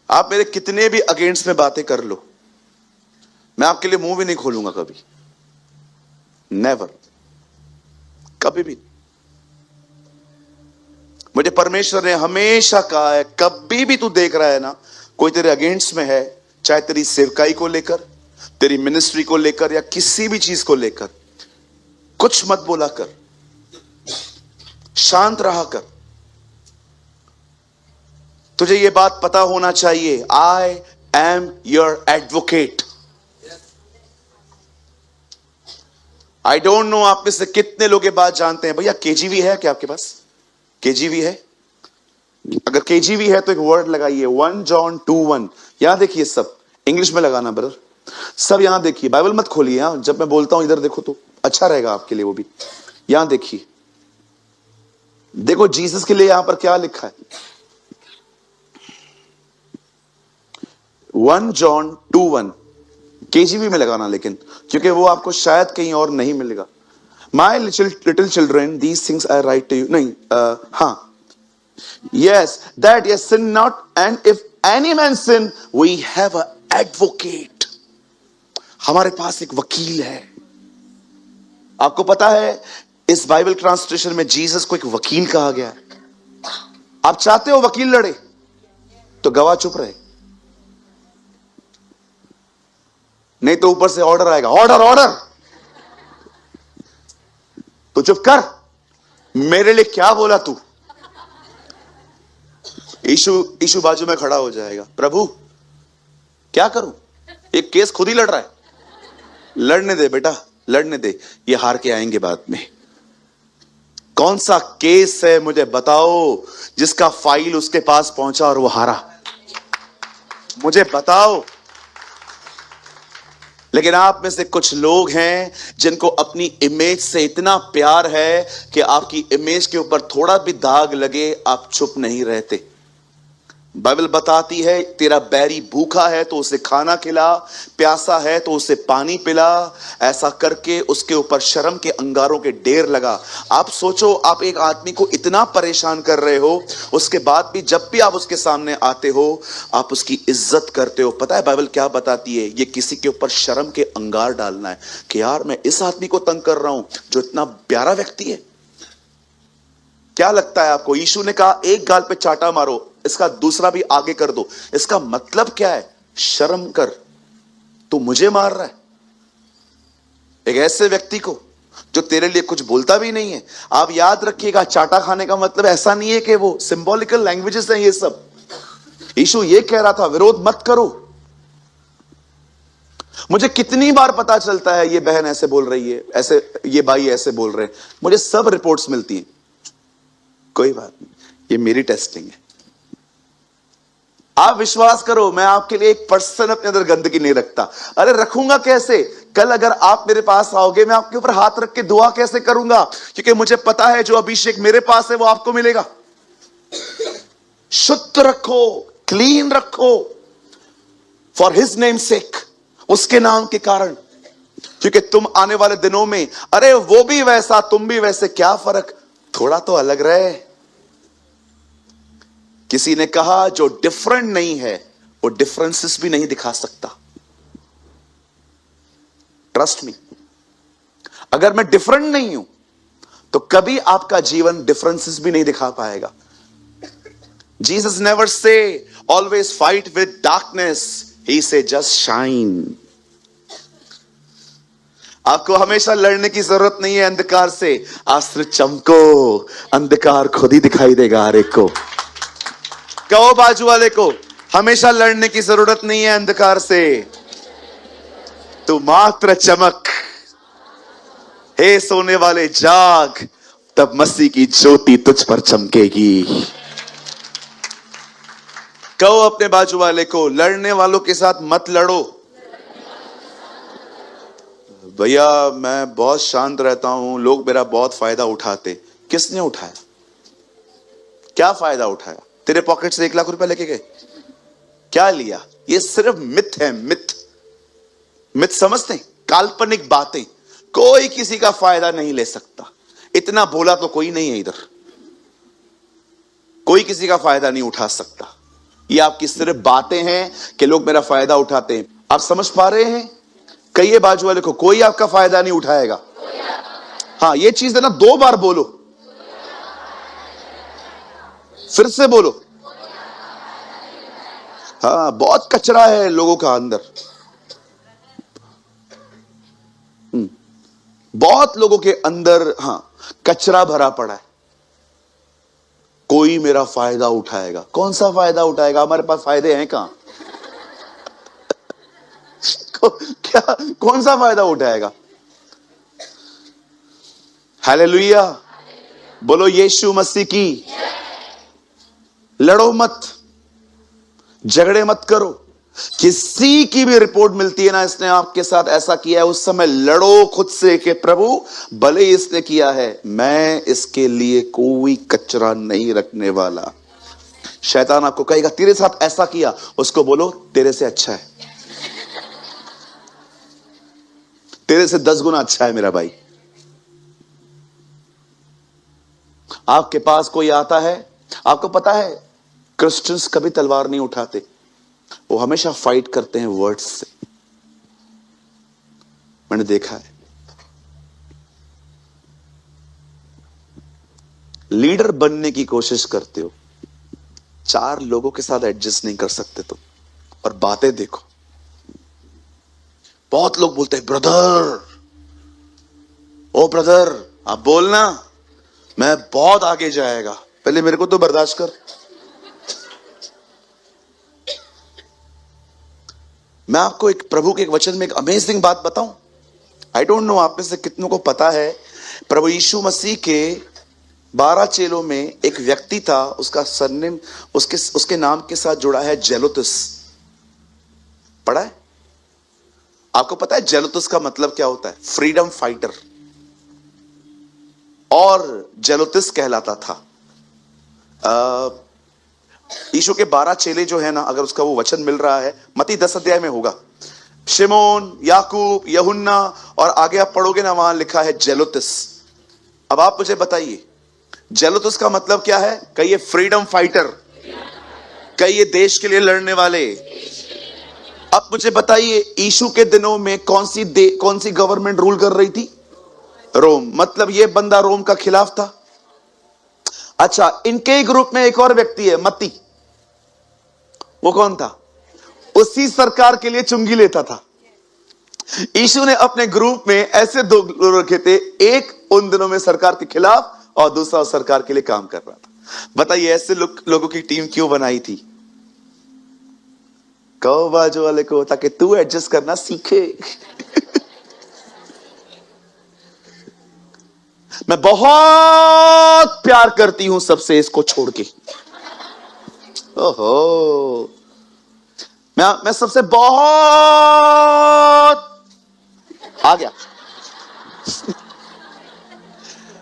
आप मेरे कितने भी अगेंस्ट में बातें कर लो, मैं आपके लिए मुंह भी नहीं खोलूंगा कभी। नेवर, कभी भी। मुझे परमेश्वर ने हमेशा कहा है, कभी भी तू देख रहा है ना कोई तेरे अगेंस्ट में है, चाहे तेरी सेवकाई को लेकर, तेरी मिनिस्ट्री को लेकर या किसी भी चीज को लेकर, कुछ मत बोला कर, शांत रहा कर। तुझे ये बात पता होना चाहिए, I am your advocate. I don't know आप में से कितने लोग ये बात जानते हैं। भैया केजीवी है क्या आपके पास? केजीवी है? अगर केजीवी है तो एक वर्ड लगाइए, 1 जॉन 2:1। यहां देखिए, सब इंग्लिश में लगाना ब्रदर, सब यहां देखिए, बाइबल मत खोलिए। यहां जब मैं बोलता हूं इधर देखो तो अच्छा रहेगा आपके लिए वो भी। यहां देखिए, देखो जीसस के लिए यहां पर क्या लिखा है। 1 जॉन 2:1 केजीवी में लगाना, लेकिन क्योंकि वो आपको शायद कहीं और नहीं मिलेगा। My little children these things I write to you, नहीं हाँ, yes, that yes, sin not, and if any man sin, we have a advocate। हमारे पास एक वकील है। आपको पता है इस बाइबल ट्रांसलेशन में जीसस को एक वकील कहा गया है। आप चाहते हो वकील लड़े तो गवाह चुप रहे, नहीं तो ऊपर से ऑर्डर आएगा, ऑर्डर ऑर्डर, तो चुप कर, मेरे लिए क्या बोला तू। यीशु बाजू में खड़ा हो जाएगा, प्रभु क्या करूं, एक केस खुद ही लड़ रहा है। लड़ने दे बेटा, लड़ने दे, ये हार के आएंगे बाद में। कौन सा केस है मुझे बताओ जिसका फाइल उसके पास पहुंचा और वो हारा, मुझे बताओ। लेकिन आप में से कुछ लोग हैं जिनको अपनी इमेज से इतना प्यार है कि आपकी इमेज के ऊपर थोड़ा भी दाग लगे आप चुप नहीं रहते। बाइबल बताती है तेरा बैरी भूखा है तो उसे खाना खिला, प्यासा है तो उसे पानी पिला। ऐसा करके उसके ऊपर शर्म के अंगारों के ढेर लगा। आप सोचो, आप एक आदमी को इतना परेशान कर रहे हो, उसके बाद भी जब भी आप उसके सामने आते हो आप उसकी इज्जत करते हो। पता है बाइबल क्या बताती है? ये किसी के ऊपर शर्म के अंगार डालना है कि यार मैं इस आदमी को तंग कर रहा हूं जो इतना प्यारा व्यक्ति है। क्या लगता है आपको? यीशु ने कहा एक गाल पे चाटा मारो, इसका दूसरा भी आगे कर दो। इसका मतलब क्या है? शर्म कर, तू मुझे मार रहा है, एक ऐसे व्यक्ति को जो तेरे लिए कुछ बोलता भी नहीं है। आप याद रखिएगा, चाटा खाने का मतलब ऐसा नहीं है कि वो सिंबॉलिकल लैंग्वेजेस हैं ये सब। यीशु ये कह रहा था विरोध मत करो। मुझे कितनी बार पता चलता है ये बहन ऐसे बोल रही है, ऐसे ये भाई ऐसे बोल रहे हैं, मुझे सब रिपोर्ट्स मिलती हैं। कोई बात नहीं, ये मेरी टेस्टिंग है। आप विश्वास करो, मैं आपके लिए 1% अपने अंदर गंदगी नहीं रखता। अरे रखूंगा कैसे? कल अगर आप मेरे पास आओगे, मैं आपके ऊपर हाथ रख के दुआ कैसे करूंगा? क्योंकि मुझे पता है जो अभिषेक मेरे पास है वो आपको मिलेगा। शुद्ध रखो, क्लीन रखो, फॉर हिज नेम सेक, उसके नाम के कारण। क्योंकि तुम आने वाले दिनों में, अरे वो भी वैसा तुम भी वैसे, क्या फर्क, थोड़ा तो अलग रहे। किसी ने कहा जो डिफरेंट नहीं है वो डिफरेंसेस भी नहीं दिखा सकता। ट्रस्ट मी, अगर मैं डिफरेंट नहीं हूं तो कभी आपका जीवन डिफरेंसेस भी नहीं दिखा पाएगा। Jesus never say always fight with darkness, he say just shine. आपको हमेशा लड़ने की जरूरत नहीं है अंधकार से, आज सिर्फ चमको, अंधकार खुद ही दिखाई देगा हर एक को। कहो बाजू वाले को, हमेशा लड़ने की जरूरत नहीं है अंधकार से, तू मात्र चमक। हे सोने वाले जाग, तब मसीह की ज्योति तुझ पर चमकेगी। कहो अपने बाजू वाले को, लड़ने वालों के साथ मत लड़ो। भैया मैं बहुत शांत रहता हूं, लोग मेरा बहुत फायदा उठाते। किसने उठाया? क्या फायदा उठाया? तेरे पॉकेट से 1 लाख रुपए लेके गए, क्या लिया? ये सिर्फ मिथ है, मिथ। मिथ समझते हैं? काल्पनिक बातें। कोई किसी का फायदा नहीं ले सकता। इतना बोला तो कोई नहीं है इधर, कोई किसी का फायदा नहीं उठा सकता। ये आपकी सिर्फ बातें हैं कि लोग मेरा फायदा उठाते हैं। आप समझ पा रहे हैं? कहिए बाजू वाले को, कोई आपका फायदा नहीं उठाएगा। हाँ, ये चीज है ना, 2 बार बोलो, फिर से बोलो। हाँ, बहुत कचरा है लोगों का अंदर, बहुत लोगों के अंदर हाँ कचरा भरा पड़ा है। कोई मेरा फायदा उठाएगा। कौन सा फायदा उठाएगा? हमारे पास फायदे हैं कहां? क्या, कौन सा फायदा उठाएगा? हालेलुया, बोलो यीशु मसीह की। लड़ो मत, झगड़े मत करो। किसी की भी रिपोर्ट मिलती है ना, इसने आपके साथ ऐसा किया है, उस समय लड़ो खुद से कि प्रभु भले इसने किया है, मैं इसके लिए कोई कचरा नहीं रखने वाला। शैतान आपको कहेगा तेरे साथ ऐसा किया, उसको बोलो तेरे से अच्छा है, तेरे से 10 गुना अच्छा है मेरा भाई। आपके पास कोई आता है, आपको पता है क्रिश्चियंस कभी तलवार नहीं उठाते, वो हमेशा फाइट करते हैं वर्ड्स से। मैंने देखा है। लीडर बनने की कोशिश करते हो, 4 लोगों के साथ एडजस्ट नहीं कर सकते तुम, और बातें देखो। बहुत लोग बोलते हैं ब्रदर, ओ ब्रदर आप बोलना, मैं बहुत आगे जाएगा, पहले मेरे को तो बर्दाश्त कर। मैं आपको एक प्रभु के एक वचन में एक अमेजिंग बात बताऊं। आई डोंट नो आप में से कितनों को पता है, प्रभु यीशु मसीह के 12 चेलों में एक व्यक्ति था, उसका सरनेम उसके नाम के साथ जुड़ा है जेलोतस। पढ़ा है? आपको पता है जेलोतस का मतलब क्या होता है? Freedom fighter. और जेलोतस कहलाता था। यीशु के 12 चेले जो है ना, अगर उसका वो वचन मिल रहा है, मत्ती 10 अध्याय में होगा। शिमोन, याकूब, यूहन्ना, और आगे आप पढ़ोगे ना, वहां लिखा है जेलोतस। अब आप मुझे बताइए जेलोतस का मतलब क्या है? कहिए फ्रीडम फाइटर, कहिए देश के लिए लड़ने वाले। अब मुझे बताइए यीशु के दिनों में कौन सी गवर्नमेंट रूल कर रही थी? रोम। मतलब ये बंदा रोम का खिलाफ था। अच्छा, इनके ही ग्रुप में एक और व्यक्ति है, मत्ती। वो कौन था? उसी सरकार के लिए चुंगी लेता था। यीशु ने अपने ग्रुप में ऐसे 2 लोग रखे थे, एक उन दिनों में सरकार के खिलाफ और दूसरा सरकार के लिए काम कर रहा था। बताइए ऐसे लोगों की टीम क्यों बनाई थी? कहो बाजू वाले को, ताकि तू एडजस्ट करना सीखे। मैं बहुत प्यार करती हूं सबसे, इसको छोड़ के। ओहो, मैं सबसे बहुत आ गया।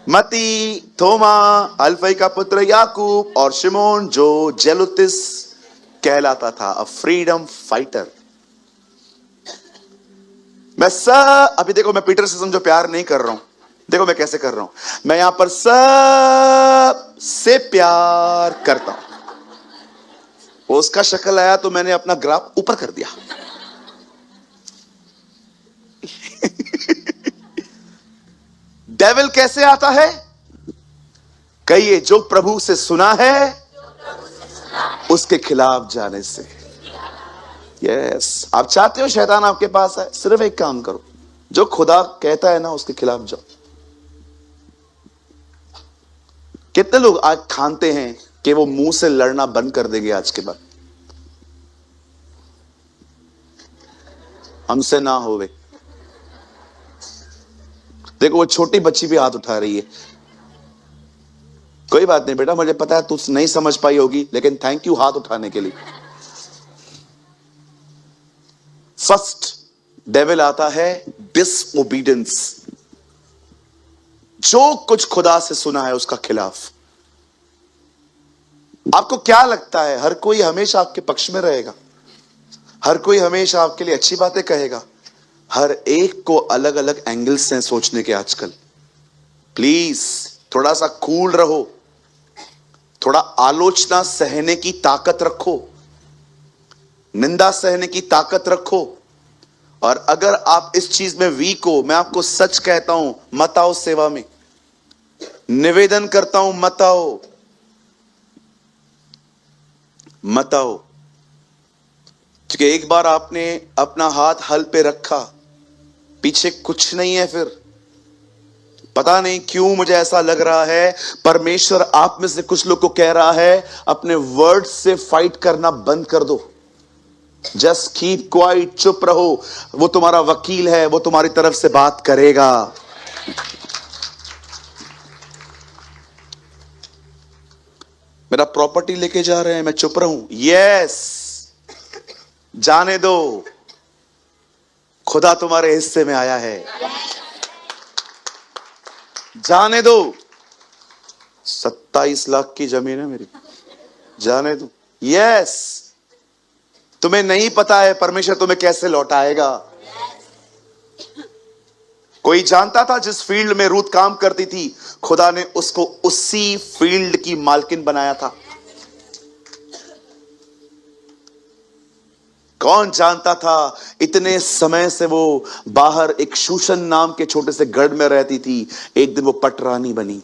मती, थोमा, अल्फई का पुत्र याकूब, और शिमोन जो जेलोतिस कहलाता था, अ फ्रीडम फाइटर। अभी देखो, मैं पीटर से समझो प्यार नहीं कर रहा हूं। देखो मैं कैसे कर रहा हूं, मैं यहां पर सब से प्यार करता हूं। उसका शक्ल आया तो मैंने अपना ग्राफ ऊपर कर दिया। डेविल कैसे आता है? कहिए जो प्रभु से सुना है उसके खिलाफ जाने से। यस, आप चाहते हो शैतान आपके पास है, सिर्फ एक काम करो, जो खुदा कहता है ना उसके खिलाफ जाओ। कितने लोग आज ठानते हैं कि वो मुंह से लड़ना बंद कर देंगे आज के बाद? हमसे ना होवे। देखो वो छोटी बच्ची भी हाथ उठा रही है। कोई बात नहीं बेटा, मुझे पता है तू नहीं समझ पाई होगी, लेकिन थैंक यू हाथ उठाने के लिए। फर्स्ट डेविल आता है डिसओबीडियंस, जो कुछ खुदा से सुना है उसका खिलाफ। आपको क्या लगता है हर कोई हमेशा आपके पक्ष में रहेगा? हर कोई हमेशा आपके लिए अच्छी बातें कहेगा? हर एक को अलग अलग एंगल्स हैं सोचने के आजकल। प्लीज थोड़ा सा कूल रहो, थोड़ा आलोचना सहने की ताकत रखो, निंदा सहने की ताकत रखो। और अगर आप इस चीज में वीक हो, मैं आपको सच कहता हूं, मत आओ सेवा में। निवेदन करता हूं, मत आओ, मत आओ। क्योंकि एक बार आपने अपना हाथ हल पे रखा, पीछे कुछ नहीं है फिर। पता नहीं क्यों मुझे ऐसा लग रहा है परमेश्वर आप में से कुछ लोग को कह रहा है, अपने वर्ड से फाइट करना बंद कर दो। जस्ट कीप क्वाइट, चुप रहो। वो तुम्हारा वकील है, वो तुम्हारी तरफ से बात करेगा। मेरा प्रॉपर्टी लेके जा रहे हैं, मैं चुप रहूं? यस, जाने दो, खुदा तुम्हारे हिस्से में आया है, जाने दो। 27 लाख की जमीन है मेरी, जाने दो। यस, तुम्हें नहीं पता है परमेश्वर तुम्हें कैसे लौटाएगा। कोई जानता था जिस फील्ड में रूथ काम करती थी, खुदा ने उसको उसी फील्ड की मालकिन बनाया था। कौन जानता था इतने समय से वो बाहर एक शूशन नाम के छोटे से गढ़ में रहती थी, एक दिन वो पटरानी बनी।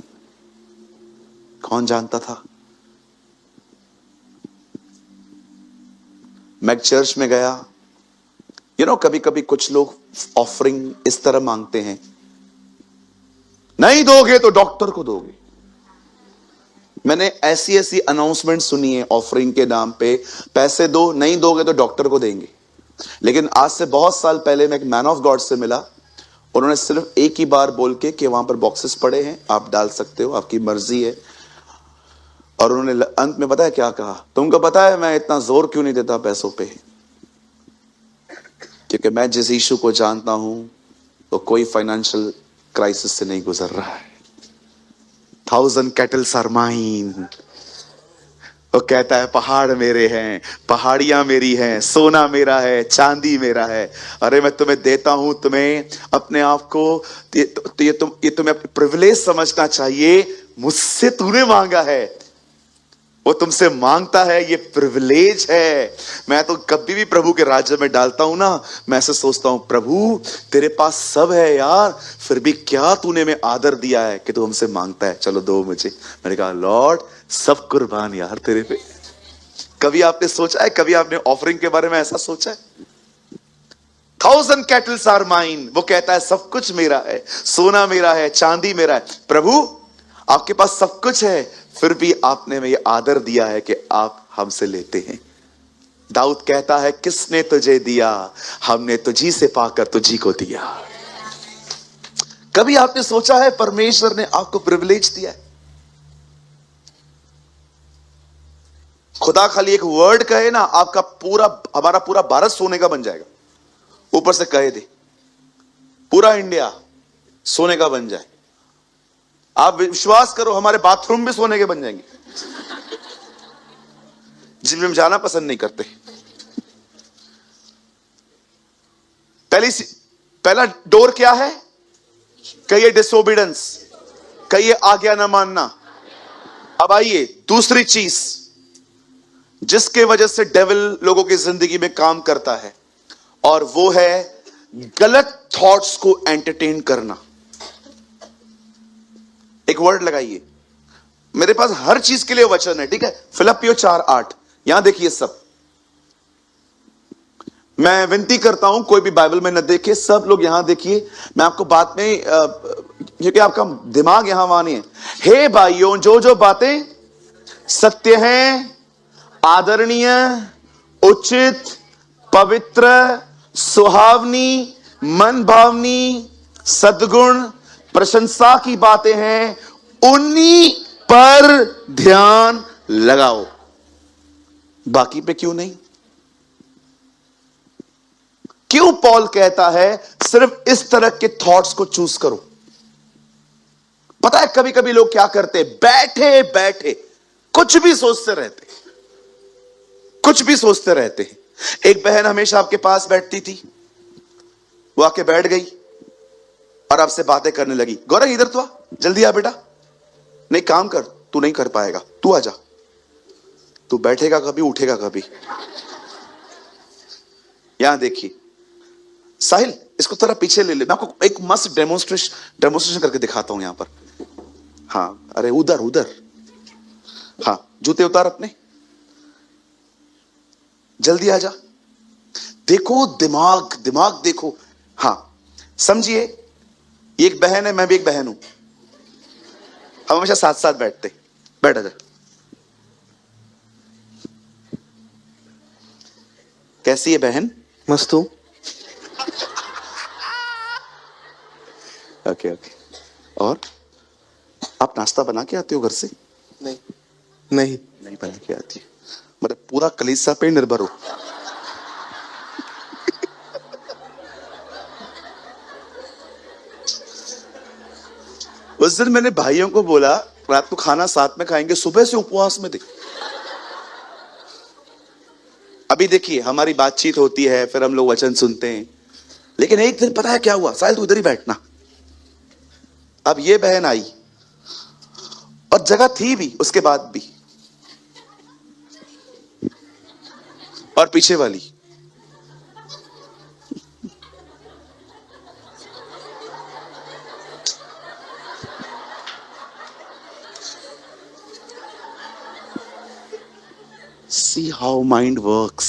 कौन जानता था? मैं चर्च में गया, कभी कभी कुछ लोग ऑफरिंग इस तरह मांगते हैं, नहीं दोगे तो डॉक्टर को दोगे। मैंने ऐसी ऐसी अनाउंसमेंट सुनी है ऑफरिंग के नाम पे, पैसे दो, नहीं दोगे तो डॉक्टर को देंगे। लेकिन आज से बहुत साल पहले मैं एक मैन ऑफ गॉड से मिला, उन्होंने सिर्फ एक ही बार बोल के कि वहां पर बॉक्सेस पड़े हैं, आप डाल सकते हो, आपकी मर्जी है। और उन्होंने अंत में पता है क्या कहा? तुमको पता है मैं इतना जोर क्यों नहीं देता पैसों पे? क्योंकि मैं जिस यीशु को जानता हूं तो कोई फाइनेंशियल क्राइसिस से नहीं गुजर रहा है। 1000 कैटल्स आर माइन। वो कहता है पहाड़ मेरे हैं, पहाड़ियां मेरी हैं, सोना मेरा है, चांदी मेरा है। अरे मैं तुम्हें देता हूं, तुम्हें अपने आप को ये तुम्हें प्रिविलेज समझना चाहिए। मुझसे तूने मांगा है, वो तुमसे मांगता है, ये प्रिविलेज है। मैं तो कभी भी प्रभु के राज्य में डालता हूं ना, मैं ऐसे सोचता हूं, प्रभु तेरे पास सब है यार, फिर भी क्या तूने में आदर दिया है कि तू हमसे मांगता है, चलो दो मुझे। मैंने कहा लॉर्ड सब कुर्बान यार तेरे पे। कभी आपने सोचा है, कभी आपने ऑफरिंग के बारे में ऐसा सोचा है? 1000 कैटल्स आर माइन। वो कहता है सब कुछ मेरा है, सोना मेरा है, चांदी मेरा है। प्रभु आपके पास सब कुछ है, फिर भी आपने में ये आदर दिया है कि आप हमसे लेते हैं। दाऊद कहता है किसने तुझे दिया, हमने तुझी से पाकर तुझी को दिया। कभी आपने सोचा है परमेश्वर ने आपको प्रिविलेज दिया है? खुदा खाली एक वर्ड कहे ना, आपका हमारा पूरा भारत सोने का बन जाएगा। ऊपर से कहे दे पूरा इंडिया सोने का बन जाए। आप विश्वास करो हमारे बाथरूम भी सोने के बन जाएंगे, जिनमें हम जाना पसंद नहीं करते। पहला डोर क्या है? कहिए डिसोबीडेंस, कहिए आज्ञा ना मानना। अब आइए दूसरी चीज जिसके वजह से डेविल लोगों की जिंदगी में काम करता है, और वो है गलत थॉट्स को एंटरटेन करना। एक वर्ड लगाइए, मेरे पास हर चीज के लिए वचन है, ठीक है? फिलिप्पियों 4:8 यहां देखिए सब। मैं विनती करता हूं कोई भी बाइबल में न देखे, सब लोग यहां देखिए। मैं आपको बात में क्योंकि आपका दिमाग यहां वहां नहीं है। हे भाइयों, जो जो बातें सत्य हैं, आदरणीय, उचित, पवित्र, सुहावनी, मन भावनी, सद्गुण, प्रशंसा की बातें हैं, उन्हीं पर ध्यान लगाओ। बाकी पे क्यों नहीं? क्यों पॉल कहता है सिर्फ इस तरह के थॉट्स को चूज करो? पता है कभी कभी लोग क्या करते, बैठे बैठे कुछ भी सोचते रहते, कुछ भी सोचते रहते हैं। एक बहन हमेशा आपके पास बैठती थी, वो आके बैठ गई और आपसे बातें करने लगी। गौरव इधर तो आ, जल्दी आ बेटा, नहीं काम कर, तू नहीं कर पाएगा, तू आ जा। तू बैठेगा कभी, उठेगा कभी। यहां देखिए साहिल, इसको थोड़ा पीछे ले ले, मैं आपको एक मस्त डेमोन्स्ट्रेशन करके दिखाता हूं यहां पर। हाँ, अरे उधर उधर, हाँ जूते उतार अपने, जल्दी आ जा। देखो दिमाग, दिमाग देखो। हाँ समझिए, एक बहन है, मैं भी एक बहन हूं। हम हमेशा साथ साथ बैठते। बैठ जा। कैसी है बहन? मस्त हूं। Okay okay. और आप नाश्ता बना के आते हो घर से? नहीं नहीं नहीं बना के आती, मतलब पूरा कलीसिया पे निर्भर हो। उस दिन मैंने भाइयों को बोला रात को खाना साथ में खाएंगे, सुबह से उपवास में थे। अभी देखिए हमारी बातचीत होती है, फिर हम लोग वचन सुनते हैं, लेकिन एक दिन पता है क्या हुआ? साहिल तू इधर ही बैठना। अब ये बहन आई और जगह थी भी उसके बाद भी, और पीछे वाली See how mind works.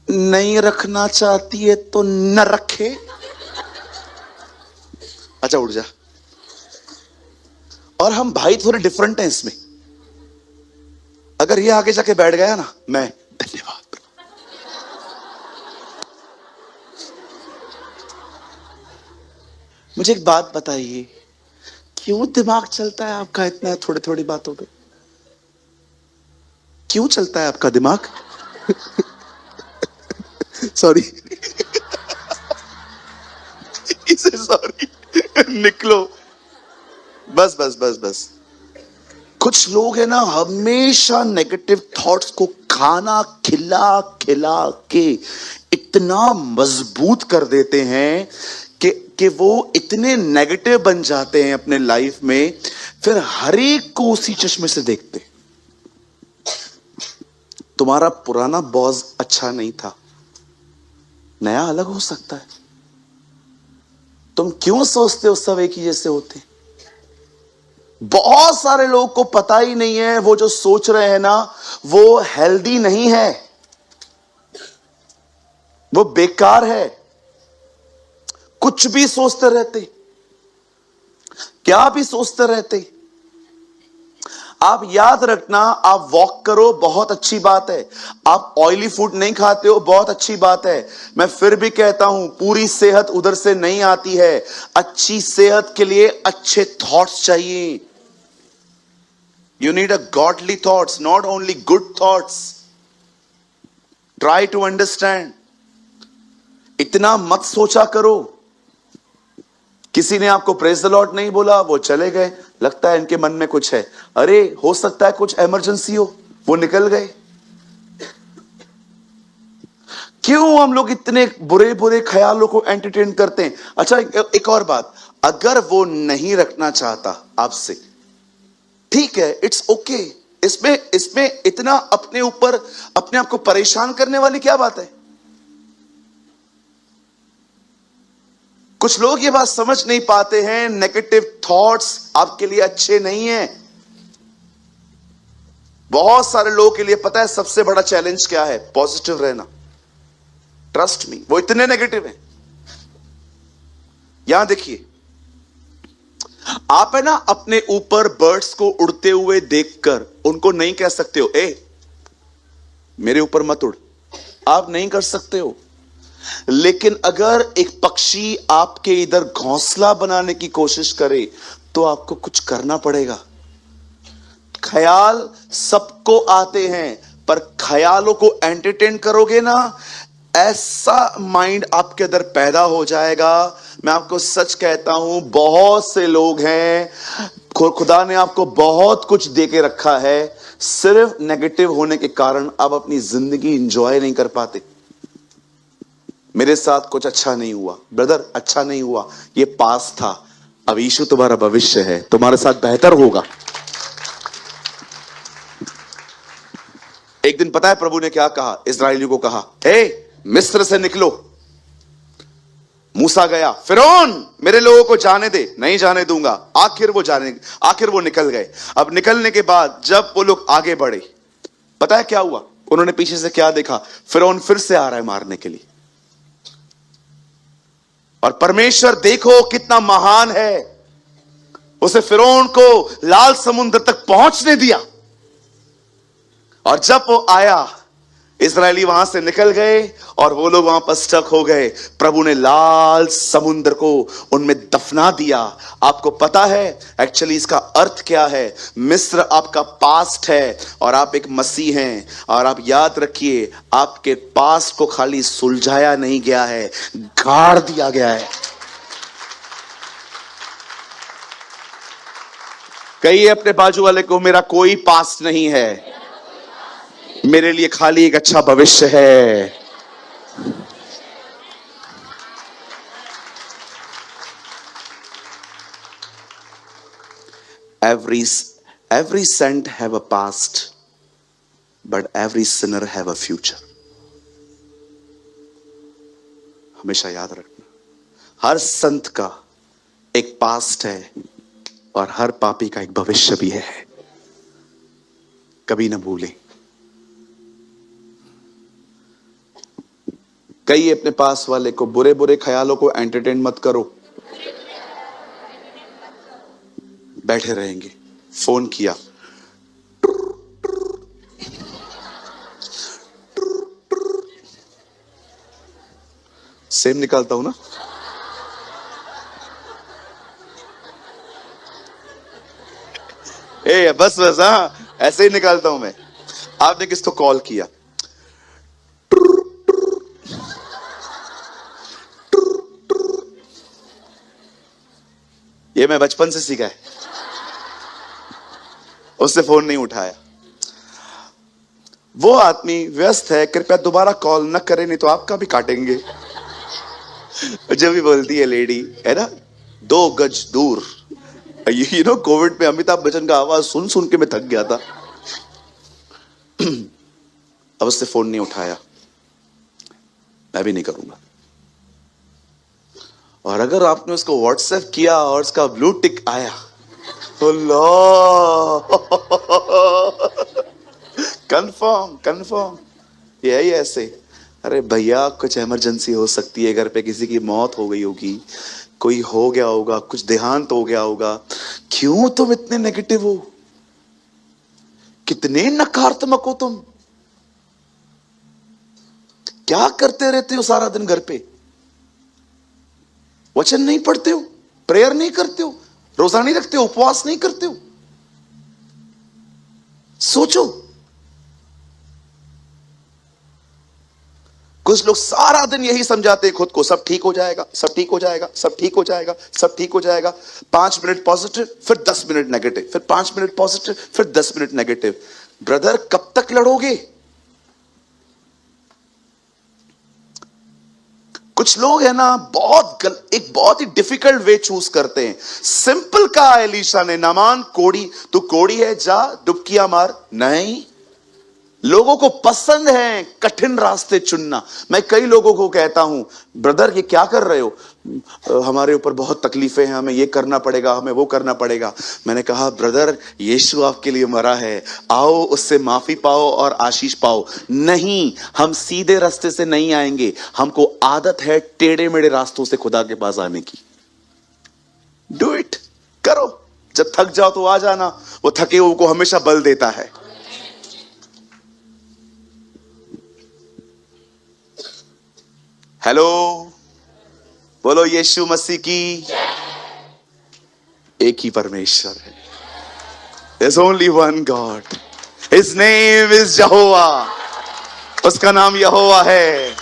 नहीं रखना चाहती है तो न रखे। अच्छा उठ जा। और हम भाई थोड़े डिफरेंट हैं इसमें। अगर ये आगे जाके बैठ गया ना, मैं धन्यवाद। मुझे एक बात बताइए, क्यों दिमाग चलता है आपका इतना थोड़ी थोड़ी बातों पे? क्यों चलता है आपका दिमाग? सॉरी। इसे सॉरी निकलो। बस बस बस बस। कुछ लोग है ना हमेशा नेगेटिव थॉट्स को खाना खिला खिला के इतना मजबूत कर देते हैं कि वो इतने नेगेटिव बन जाते हैं अपने लाइफ में, फिर हर एक को उसी चश्मे से देखते। तुम्हारा पुराना बॉस अच्छा नहीं था, नया अलग हो सकता है। तुम क्यों सोचते हो सब एक ही जैसे होते? बहुत सारे लोगों को पता ही नहीं है वो जो सोच रहे हैं ना वो हेल्दी नहीं है, वो बेकार है। कुछ भी सोचते रहते, क्या भी सोचते रहते। आप याद रखना, आप वॉक करो बहुत अच्छी बात है, आप ऑयली फूड नहीं खाते हो बहुत अच्छी बात है। मैं फिर भी कहता हूं पूरी सेहत उधर से नहीं आती है। अच्छी सेहत के लिए अच्छे थॉट्स चाहिए। You need a godly thoughts, not only good thoughts. Try to understand. इतना मत सोचा करो। किसी ने आपको प्रेज द लॉर्ड नहीं बोला, वो चले गए, लगता है इनके मन में कुछ है। अरे हो सकता है कुछ इमरजेंसी हो, वो निकल गए। क्यों हम लोग इतने बुरे बुरे ख्यालों को एंटरटेन करते हैं? अच्छा एक और बात, अगर वो नहीं रखना चाहता आपसे, ठीक है, इट्स ओके। इसमें इतना अपने ऊपर अपने आप को परेशान करने वाली क्या बात है? कुछ लोग ये बात समझ नहीं पाते हैं, नेगेटिव थॉट्स आपके लिए अच्छे नहीं हैं। बहुत सारे लोगों के लिए पता है सबसे बड़ा चैलेंज क्या है? पॉजिटिव रहना। ट्रस्ट मी, वो इतने नेगेटिव हैं। यहां देखिए, आप है ना अपने ऊपर बर्ड्स को उड़ते हुए देखकर उनको नहीं कह सकते हो ए मेरे ऊपर मत उड़, आप नहीं कर सकते हो। लेकिन अगर एक पक्षी आपके इधर घोंसला बनाने की कोशिश करे तो आपको कुछ करना पड़ेगा। ख्याल सबको आते हैं, पर ख्यालों को एंटरटेन करोगे ना, ऐसा माइंड आपके अंदर पैदा हो जाएगा। मैं आपको सच कहता हूं, बहुत से लोग हैं, खुदा ने आपको बहुत कुछ दे के रखा है, सिर्फ नेगेटिव होने के कारण आप अपनी जिंदगी एंजॉय नहीं कर पाते। मेरे साथ कुछ अच्छा नहीं हुआ ब्रदर, अच्छा नहीं हुआ, ये पास था। अब यीशु तुम्हारा भविष्य है, तुम्हारे साथ बेहतर होगा। एक दिन पता है प्रभु ने क्या कहा? इस्राएलियों को कहा, हे मिस्र से निकलो। मूसा गया, फिरौन मेरे लोगों को जाने दे। नहीं जाने दूंगा। आखिर वो निकल गए। अब निकलने के बाद जब वो लोग आगे बढ़े, पता है क्या हुआ? उन्होंने पीछे से क्या देखा? फिरौन फिर से आ रहा है मारने के लिए। और परमेश्वर देखो कितना महान है, उसे फिरौन को लाल समुद्र तक पहुंचने दिया। और जब वो आया, इजरायली वहां से निकल गए और वो लोग वहां पर स्टक हो गए। प्रभु ने लाल समुद्र को उनमें दफना दिया। आपको पता है एक्चुअली इसका अर्थ क्या है? मिस्र आपका पास्ट है और आप एक मसीह हैं। और आप याद रखिए, आपके पास्ट को खाली सुलझाया नहीं गया है, गाड़ दिया गया है। कहिए अपने बाजू वाले को, मेरा कोई पास्ट नहीं है, मेरे लिए खाली एक अच्छा भविष्य है। Every saint have a past, but every sinner have a future. हमेशा याद रखना, हर संत का एक पास्ट है और हर पापी का एक भविष्य भी है। कभी ना भूलें। कहिए अपने पास वाले को, बुरे बुरे ख्यालों को एंटरटेन मत करो, बैठे रहेंगे। फोन किया, सेम निकालता हूं ना, बस बस, हाँ ऐसे ही निकालता हूं मैं। आपने किसको कॉल किया? ये मैं बचपन से सीखा है। उससे फोन नहीं उठाया। वो आदमी व्यस्त है, कृपया दोबारा कॉल न करें, नहीं तो आपका भी काटेंगे। जब भी बोलती है लेडी, है ना, 2 गज दूर। यू नो, कोविड में अमिताभ बच्चन का आवाज सुन सुन के मैं थक गया था। अब उससे फोन नहीं उठाया, मैं भी नहीं करूंगा। और अगर आपने उसको व्हाट्सएप किया और उसका ब्लू टिक आया, कंफर्म कंफर्म, यही ऐसे। अरे भैया, कुछ इमरजेंसी हो सकती है, घर पे किसी की मौत हो गई होगी, कोई हो गया होगा, कुछ देहांत हो गया होगा। क्यों तुम इतने नेगेटिव हो? कितने नकारात्मक हो तुम? क्या करते रहते हो सारा दिन घर पे? वचन नहीं पढ़ते हो, प्रेयर नहीं करते हो, रोजा नहीं रखते हो, उपवास नहीं करते हो। सोचो। कुछ लोग सारा दिन यही समझाते हैं खुद को, सब ठीक हो जाएगा, सब ठीक हो जाएगा, सब ठीक हो जाएगा, सब ठीक हो जाएगा। 5 मिनट पॉजिटिव, फिर 10 मिनट नेगेटिव, फिर 5 मिनट पॉजिटिव, फिर 10 मिनट नेगेटिव। ब्रदर, कब तक लड़ोगे? कुछ लोग है ना, एक बहुत ही डिफिकल्ट वे चूज करते हैं। सिंपल कहा एलीशा ने, नामान कोड़ी, तू कोड़ी है, जा डुबकियां मार। नहीं, लोगों को पसंद है कठिन रास्ते चुनना। मैं कई लोगों को कहता हूं, ब्रदर ये क्या कर रहे हो? हमारे ऊपर बहुत तकलीफें हैं, हमें ये करना पड़ेगा, हमें वो करना पड़ेगा। मैंने कहा, ब्रदर यीशु आपके लिए मरा है, आओ उससे माफी पाओ और आशीष पाओ। नहीं, हम सीधे रास्ते से नहीं आएंगे, हमको आदत है टेढ़े मेढ़े रास्तों से खुदा के पास आने की। डू इट, करो। जब थक जाओ तो आ जाना, वो थके हुए को हमेशा बल देता है। हेलो, बोलो यीशु मसीह की। एक ही परमेश्वर है। There's only one God. His name is Jehovah. उसका नाम यहोवा है।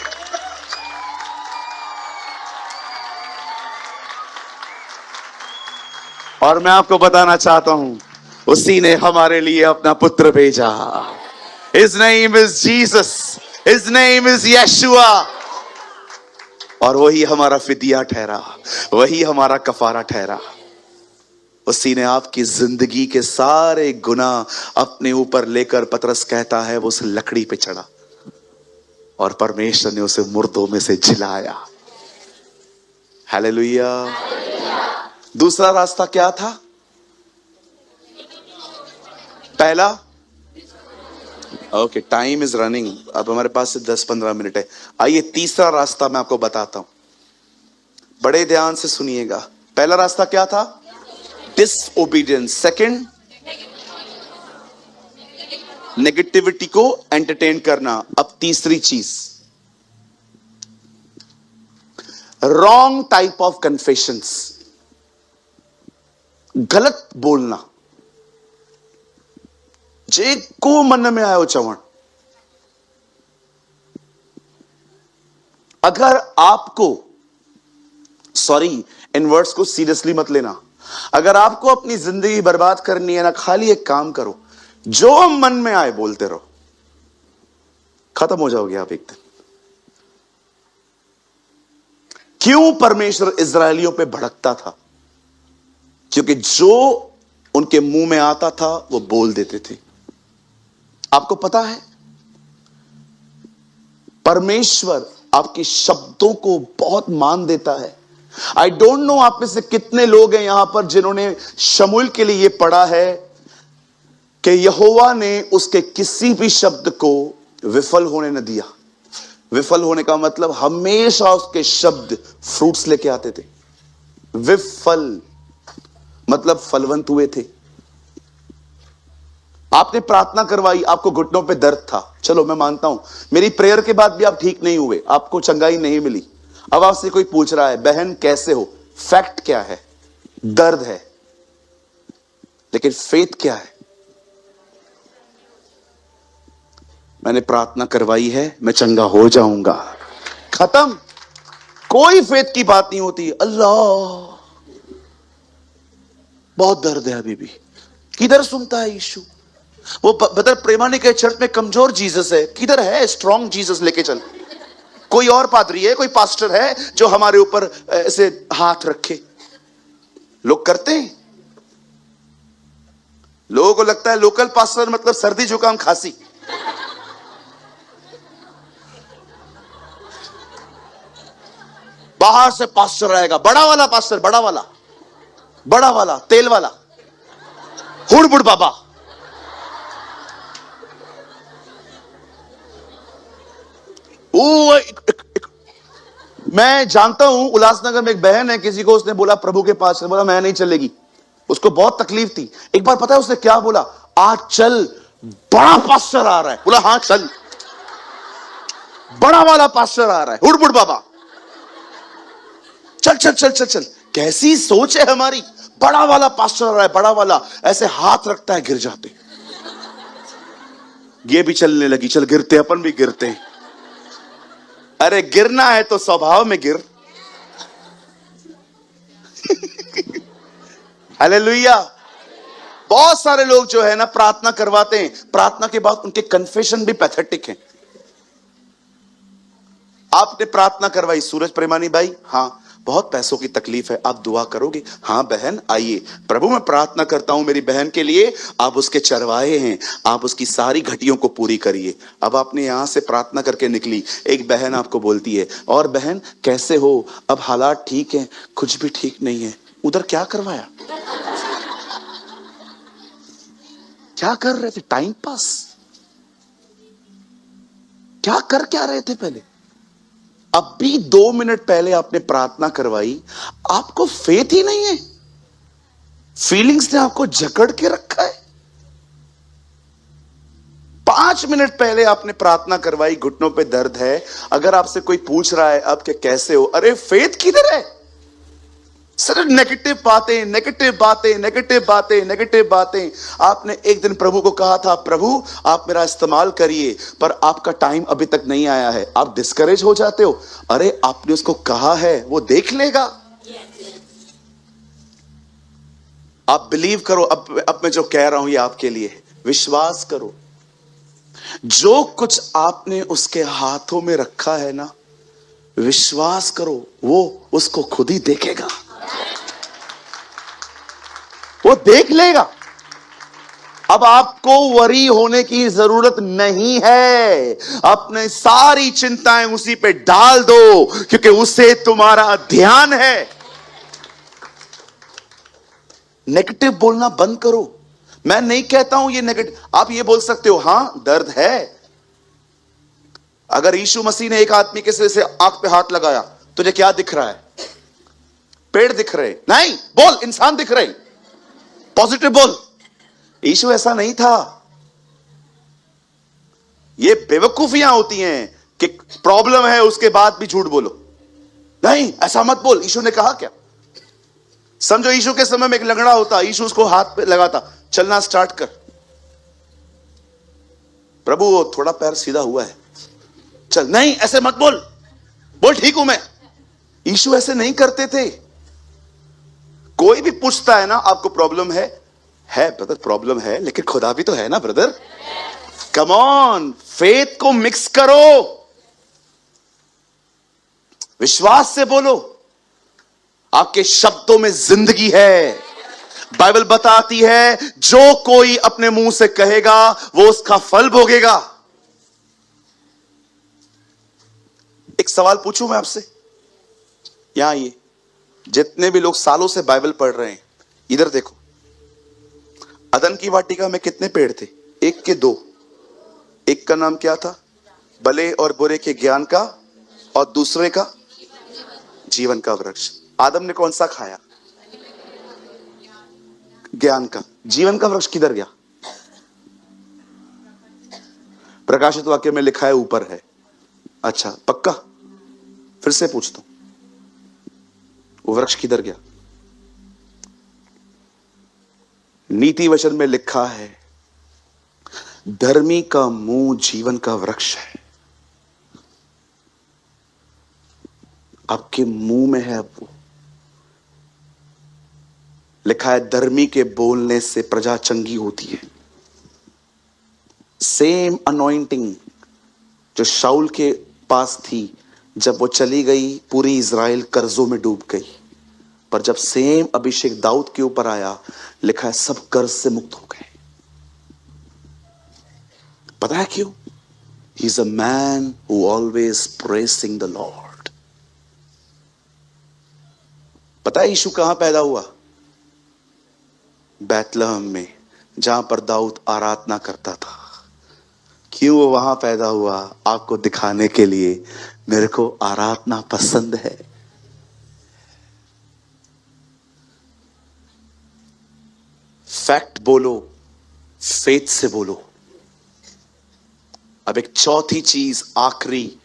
और मैं आपको बताना चाहता हूं, उसी ने हमारे लिए अपना पुत्र भेजा। His name is Jesus. His name is Yeshua. और वही हमारा फिदिया ठहरा, वही हमारा कफारा ठहरा। उसी ने आपकी जिंदगी के सारे गुनाह अपने ऊपर लेकर, पतरस कहता है, वो उस लकड़ी पे चढ़ा और परमेश्वर ने उसे मुर्दों में से जिलाया। हालेलुया। दूसरा रास्ता क्या था? पहला, ओके, टाइम इज रनिंग, अब हमारे पास से 10-15 मिनट है। आइए तीसरा रास्ता मैं आपको बताता हूं। बड़े ध्यान से सुनिएगा। पहला रास्ता क्या था? डिसओबीडियंस। सेकंड, नेगेटिविटी को एंटरटेन करना। अब तीसरी चीज, रॉन्ग टाइप ऑफ कन्फेशंस, गलत बोलना। जे को मन में आयो चवण। अगर आपको, सॉरी, इन वर्ड्स को सीरियसली मत लेना, अगर आपको अपनी जिंदगी बर्बाद करनी है ना, खाली एक काम करो, जो मन में आए बोलते रहो, खत्म हो जाओगे आप एक दिन। क्यों परमेश्वर इजरायलियों पे भड़कता था? क्योंकि जो उनके मुंह में आता था वो बोल देते थे। आपको पता है, परमेश्वर आपके शब्दों को बहुत मान देता है। आई डोंट नो आप में से कितने लोग हैं यहां पर जिन्होंने शमूएल के लिए यह पढ़ा है कि यहोवा ने उसके किसी भी शब्द को विफल होने न दिया। विफल होने का मतलब हमेशा उसके शब्द फ्रूट्स लेके आते थे। विफल मतलब फलवंत हुए थे। आपने प्रार्थना करवाई, आपको घुटनों पे दर्द था, चलो मैं मानता हूं, मेरी प्रेयर के बाद भी आप ठीक नहीं हुए, आपको चंगाई नहीं मिली। अब आपसे कोई पूछ रहा है, बहन कैसे हो? फैक्ट क्या है? दर्द है। लेकिन फेथ क्या है? मैंने प्रार्थना करवाई है, मैं चंगा हो जाऊंगा। खत्म। कोई फेथ की बात नहीं होती। अल्लाह, बहुत दर्द है अभी भी। किधर सुनता है यीशु? वो बदर प्रेमानी के चर्च में कमजोर जीसस है, किधर है स्ट्रॉन्ग जीसस? लेके चल। कोई और पादरी है, कोई पास्टर है जो हमारे ऊपर ऐसे हाथ रखे? लोग करते हैं। लोगों को लगता है लोकल पास्टर मतलब सर्दी जुकाम खांसी। बाहर से पास्टर आएगा, बड़ा वाला पास्टर, बड़ा वाला तेल वाला, हुड़बुड़ बाबा। मैं जानता हूं उल्लासनगर में एक बहन है, किसी को उसने बोला प्रभु के पास, बोला मैं नहीं चलेगी। उसको बहुत तकलीफ थी। एक बार पता है उसने क्या बोला? आज चल, बड़ा पास्टर आ रहा है। बोला हाँ चल, बड़ा वाला पास्टर आ रहा है, हुड़बुड़ बाबा। चल चल चल चल चल। कैसी सोच है हमारी? बड़ा वाला पास्टर आ रहा है, बड़ा वाला, ऐसे हाथ रखता है, गिर जाते। ये भी चलने लगी, चल गिरते, अपन भी गिरते हैं। अरे गिरना है तो स्वभाव में गिर। हालेलुया। बहुत सारे लोग जो है ना प्रार्थना करवाते हैं, प्रार्थना के बाद उनके कन्फेशन भी पैथेटिक हैं। आपने प्रार्थना करवाई, सूरज प्रेमानी भाई, हाँ बहुत पैसों की तकलीफ है, आप दुआ करोगे? हाँ बहन आइए, प्रभु मैं प्रार्थना करता हूं मेरी बहन के लिए, आप उसके चरवाहे हैं, आप उसकी सारी घटियों को पूरी करिए। अब आपने यहां से प्रार्थना करके निकली, एक बहन आपको बोलती है, और बहन कैसे हो? अब हालात ठीक हैं? कुछ भी ठीक नहीं है। उधर क्या करवाया? क्या कर रहे थे? Time pass? क्या रहे थे पहले? अभी 2 मिनट पहले आपने प्रार्थना करवाई, आपको फेथ ही नहीं है। फीलिंग्स ने आपको जकड़ के रखा है। 5 मिनट पहले आपने प्रार्थना करवाई, घुटनों पे दर्द है। अगर आपसे कोई पूछ रहा है अब कि कैसे हो, अरे फेथ किधर है? सिर्फ नेगेटिव बातें, नेगेटिव बातें, नेगेटिव बातें, नेगेटिव बातें। आपने एक दिन प्रभु को कहा था, प्रभु आप मेरा इस्तेमाल करिए, पर आपका टाइम अभी तक नहीं आया है। आप डिस्करेज हो जाते हो। अरे आपने उसको कहा है, वो देख लेगा। आप बिलीव करो। अब मैं जो कह रहा हूं ये आपके लिए, विश्वास करो। जो कुछ आपने उसके हाथों में रखा है ना, विश्वास करो वो उसको खुद ही देखेगा। वो देख लेगा। अब आपको वरी होने की जरूरत नहीं है। अपने सारी चिंताएं उसी पे डाल दो, क्योंकि उसे तुम्हारा ध्यान है। नेगेटिव बोलना बंद करो। मैं नहीं कहता हूं ये नेगेटिव। आप ये बोल सकते हो, हां दर्द है। अगर यीशु मसीह ने एक आदमी के सिर से आंख पे हाथ लगाया, तुझे क्या दिख रहा है? पेड़ दिख रहे, नहीं बोल इंसान दिख रहे, पॉजिटिव बोल। यीशु ऐसा नहीं था। ये बेवकूफियां होती हैं कि प्रॉब्लम है उसके बाद भी झूठ बोलो। नहीं ऐसा मत बोल, यीशु ने कहा क्या? समझो यीशु के समय में एक लंगड़ा होता, यीशु उसको हाथ पे लगाता, चलना स्टार्ट कर। प्रभु वो थोड़ा पैर सीधा हुआ है, चल। नहीं ऐसे मत बोल, बोल ठीक हूं मैं। यीशु ऐसे नहीं करते थे। कोई भी पूछता है ना आपको प्रॉब्लम है ब्रदर, प्रॉब्लम है, लेकिन खुदा भी तो है ना ब्रदर। कम ऑन, फेथ को मिक्स करो, विश्वास से बोलो। आपके शब्दों में जिंदगी है। बाइबल बताती है जो कोई अपने मुंह से कहेगा वो उसका फल भोगेगा। एक सवाल पूछूं मैं आपसे, यहां ये जितने भी लोग सालों से बाइबल पढ़ रहे हैं, इधर देखो। अदन की वाटिका में कितने पेड़ थे? एक के दो। एक का नाम क्या था? भले और बुरे के ज्ञान का, और दूसरे का जीवन का वृक्ष। आदम ने कौन सा खाया? ज्ञान का। जीवन का वृक्ष किधर गया? प्रकाशित वाक्य में लिखा है ऊपर है। अच्छा पक्का? फिर से पूछता हूं, वो वृक्ष किधर गया? नीति वचन में लिखा है धर्मी का मुंह जीवन का वृक्ष है। आपके मुंह में है अब वो। लिखा है धर्मी के बोलने से प्रजा चंगी होती है। सेम अनॉइंटिंग जो शाऊल के पास थी, जब वो चली गई पूरी इज़राइल कर्जों में डूब गई। पर जब सेम अभिषेक दाऊद के ऊपर आया, लिखा है सब कर्ज से मुक्त हो गए। पता है क्यों? He is a man who always pressing the Lord. पता है यीशु कहां पैदा हुआ? बैतलहम में, जहां पर दाऊद आराधना करता था। क्यों वो वहां पैदा हुआ? आपको दिखाने के लिए मेरे को आराधना पसंद है। फैक्ट बोलो, फेथ से बोलो। अब एक चौथी चीज आखिरी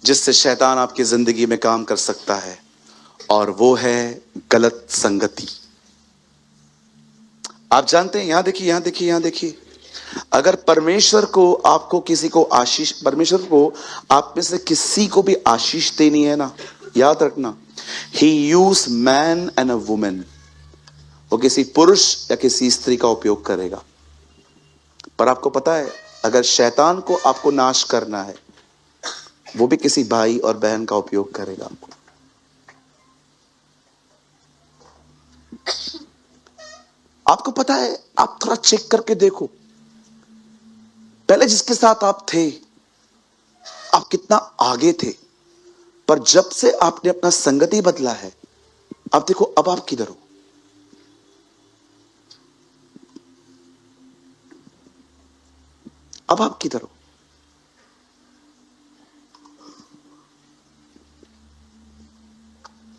जिससे शैतान आपकी जिंदगी में काम कर सकता है, और वो है गलत संगति। आप जानते हैं, यहां देखिए, यहां देखिए, यहां देखिए। अगर परमेश्वर को आपको किसी को आशीष, परमेश्वर को आप में से किसी को भी आशीष देनी है ना, याद रखना, he use man and a women. वो किसी पुरुष या किसी स्त्री का उपयोग करेगा। पर आपको पता है, अगर शैतान को आपको नाश करना है, वो भी किसी भाई और बहन का उपयोग करेगा। आपको पता है, आप थोड़ा चेक करके देखो, पहले जिसके साथ आप थे, आप कितना आगे थे, पर जब से आपने अपना संगति बदला है, आप देखो अब आप किधर हो। अब आप किधर हो?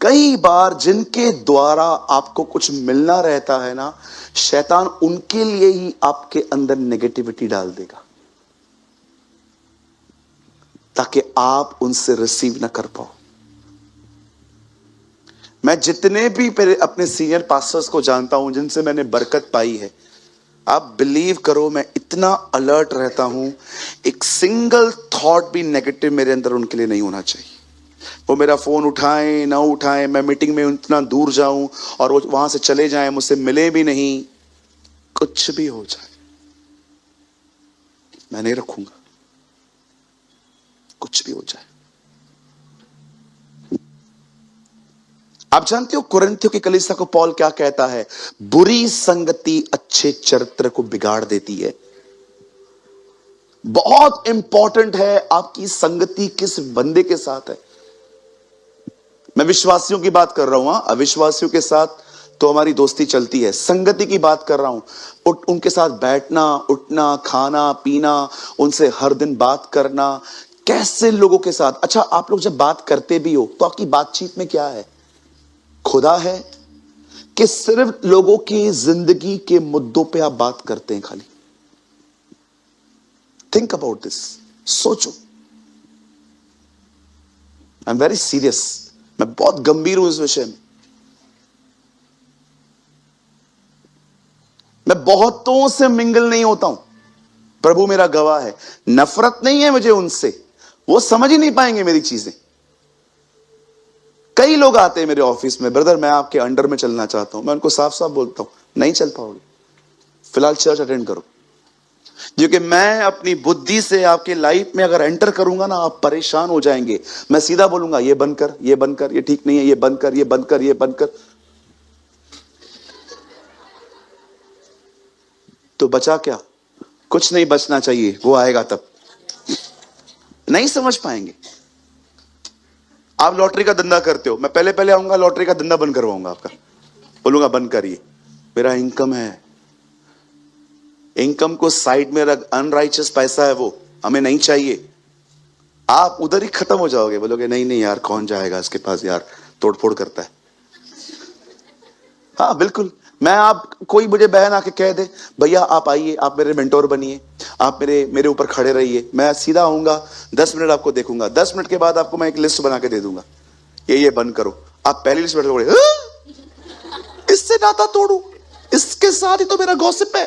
कई बार जिनके द्वारा आपको कुछ मिलना रहता है ना, शैतान उनके लिए ही आपके अंदर नेगेटिविटी डाल देगा, ताकि आप उनसे रिसीव ना कर पाओ। मैं जितने भी अपने सीनियर पास्टर्स को जानता हूं जिनसे मैंने बरकत पाई है, आप बिलीव करो, मैं इतना अलर्ट रहता हूं, एक सिंगल थॉट भी नेगेटिव मेरे अंदर उनके लिए नहीं होना चाहिए। वो मेरा फोन उठाएं ना उठाएं, मैं मीटिंग में इतना दूर जाऊं और वो वहां से चले जाएं, मुझसे मिले भी नहीं, कुछ भी हो जाए, मैं नहीं रखूंगा, कुछ भी हो जाए। आप जानते हो कुरिन्थियों की कलीसिया को पौल क्या कहता है? बुरी संगति अच्छे चरित्र को बिगाड़ देती है। बहुत इंपॉर्टेंट है आपकी संगति किस बंदे के साथ है। मैं विश्वासियों की बात कर रहा हूं, अविश्वासियों के साथ तो हमारी दोस्ती चलती है। संगति की बात कर रहा हूं, उनके साथ बैठना, उठना, खाना पीना, उनसे हर दिन बात करना, कैसे लोगों के साथ। अच्छा, आप लोग जब बात करते भी हो तो आपकी बातचीत में क्या है? खुदा है कि सिर्फ लोगों की जिंदगी के मुद्दों पे आप बात करते हैं खाली? थिंक अबाउट दिस, सोचो। आई एम वेरी सीरियस, मैं बहुत गंभीर हूं इस विषय में। मैं बहुतों से मिंगल नहीं होता हूं, प्रभु मेरा गवाह है। नफरत नहीं है मुझे उनसे, वो समझ ही नहीं पाएंगे मेरी चीजें। कई लोग आते हैं मेरे ऑफिस में, ब्रदर मैं आपके अंडर में चलना चाहता हूं। मैं उनको साफ साफ बोलता हूं, नहीं चल पाओगे, फिलहाल चर्च अटेंड करो। क्योंकि मैं अपनी बुद्धि से आपके लाइफ में अगर एंटर करूंगा ना, आप परेशान हो जाएंगे। मैं सीधा बोलूंगा, ये बंद कर, ये बंद कर, ये ठीक नहीं है, ये बंद कर, ये बंद कर, ये बंद कर। तो बचा क्या? कुछ नहीं बचना चाहिए, वो आएगा तब। नहीं समझ पाएंगे। आप लॉटरी का धंधा करते हो, मैं पहले पहले आऊंगा, लॉटरी का धंधा बंद करवाऊंगा आपका। बोलूंगा बंद करिए, मेरा इनकम है। इनकम को साइड में रख, अनराइचियस पैसा है वो, हमें नहीं चाहिए। आप उधर ही खत्म हो जाओगे। बोलोगे नहीं नहीं यार, कौन जाएगा इसके पास यार, तोड़फोड़ करता है। हाँ बिल्कुल। मैं आप कोई मुझे बहन आके कह दे भैया आप आइए, आप मेरे मेंटोर बनिए, आप मेरे ऊपर खड़े रहिए, मैं सीधा आऊंगा, 10 मिनट आपको देखूंगा, 10 मिनट के बाद आपको मैं एक लिस्ट बना के दे दूंगा, ये बंद करो। आप पहली लिस्ट बैठे, इससे नाता तोड़ू, इसके साथ ही तो मेरा गॉसिप है।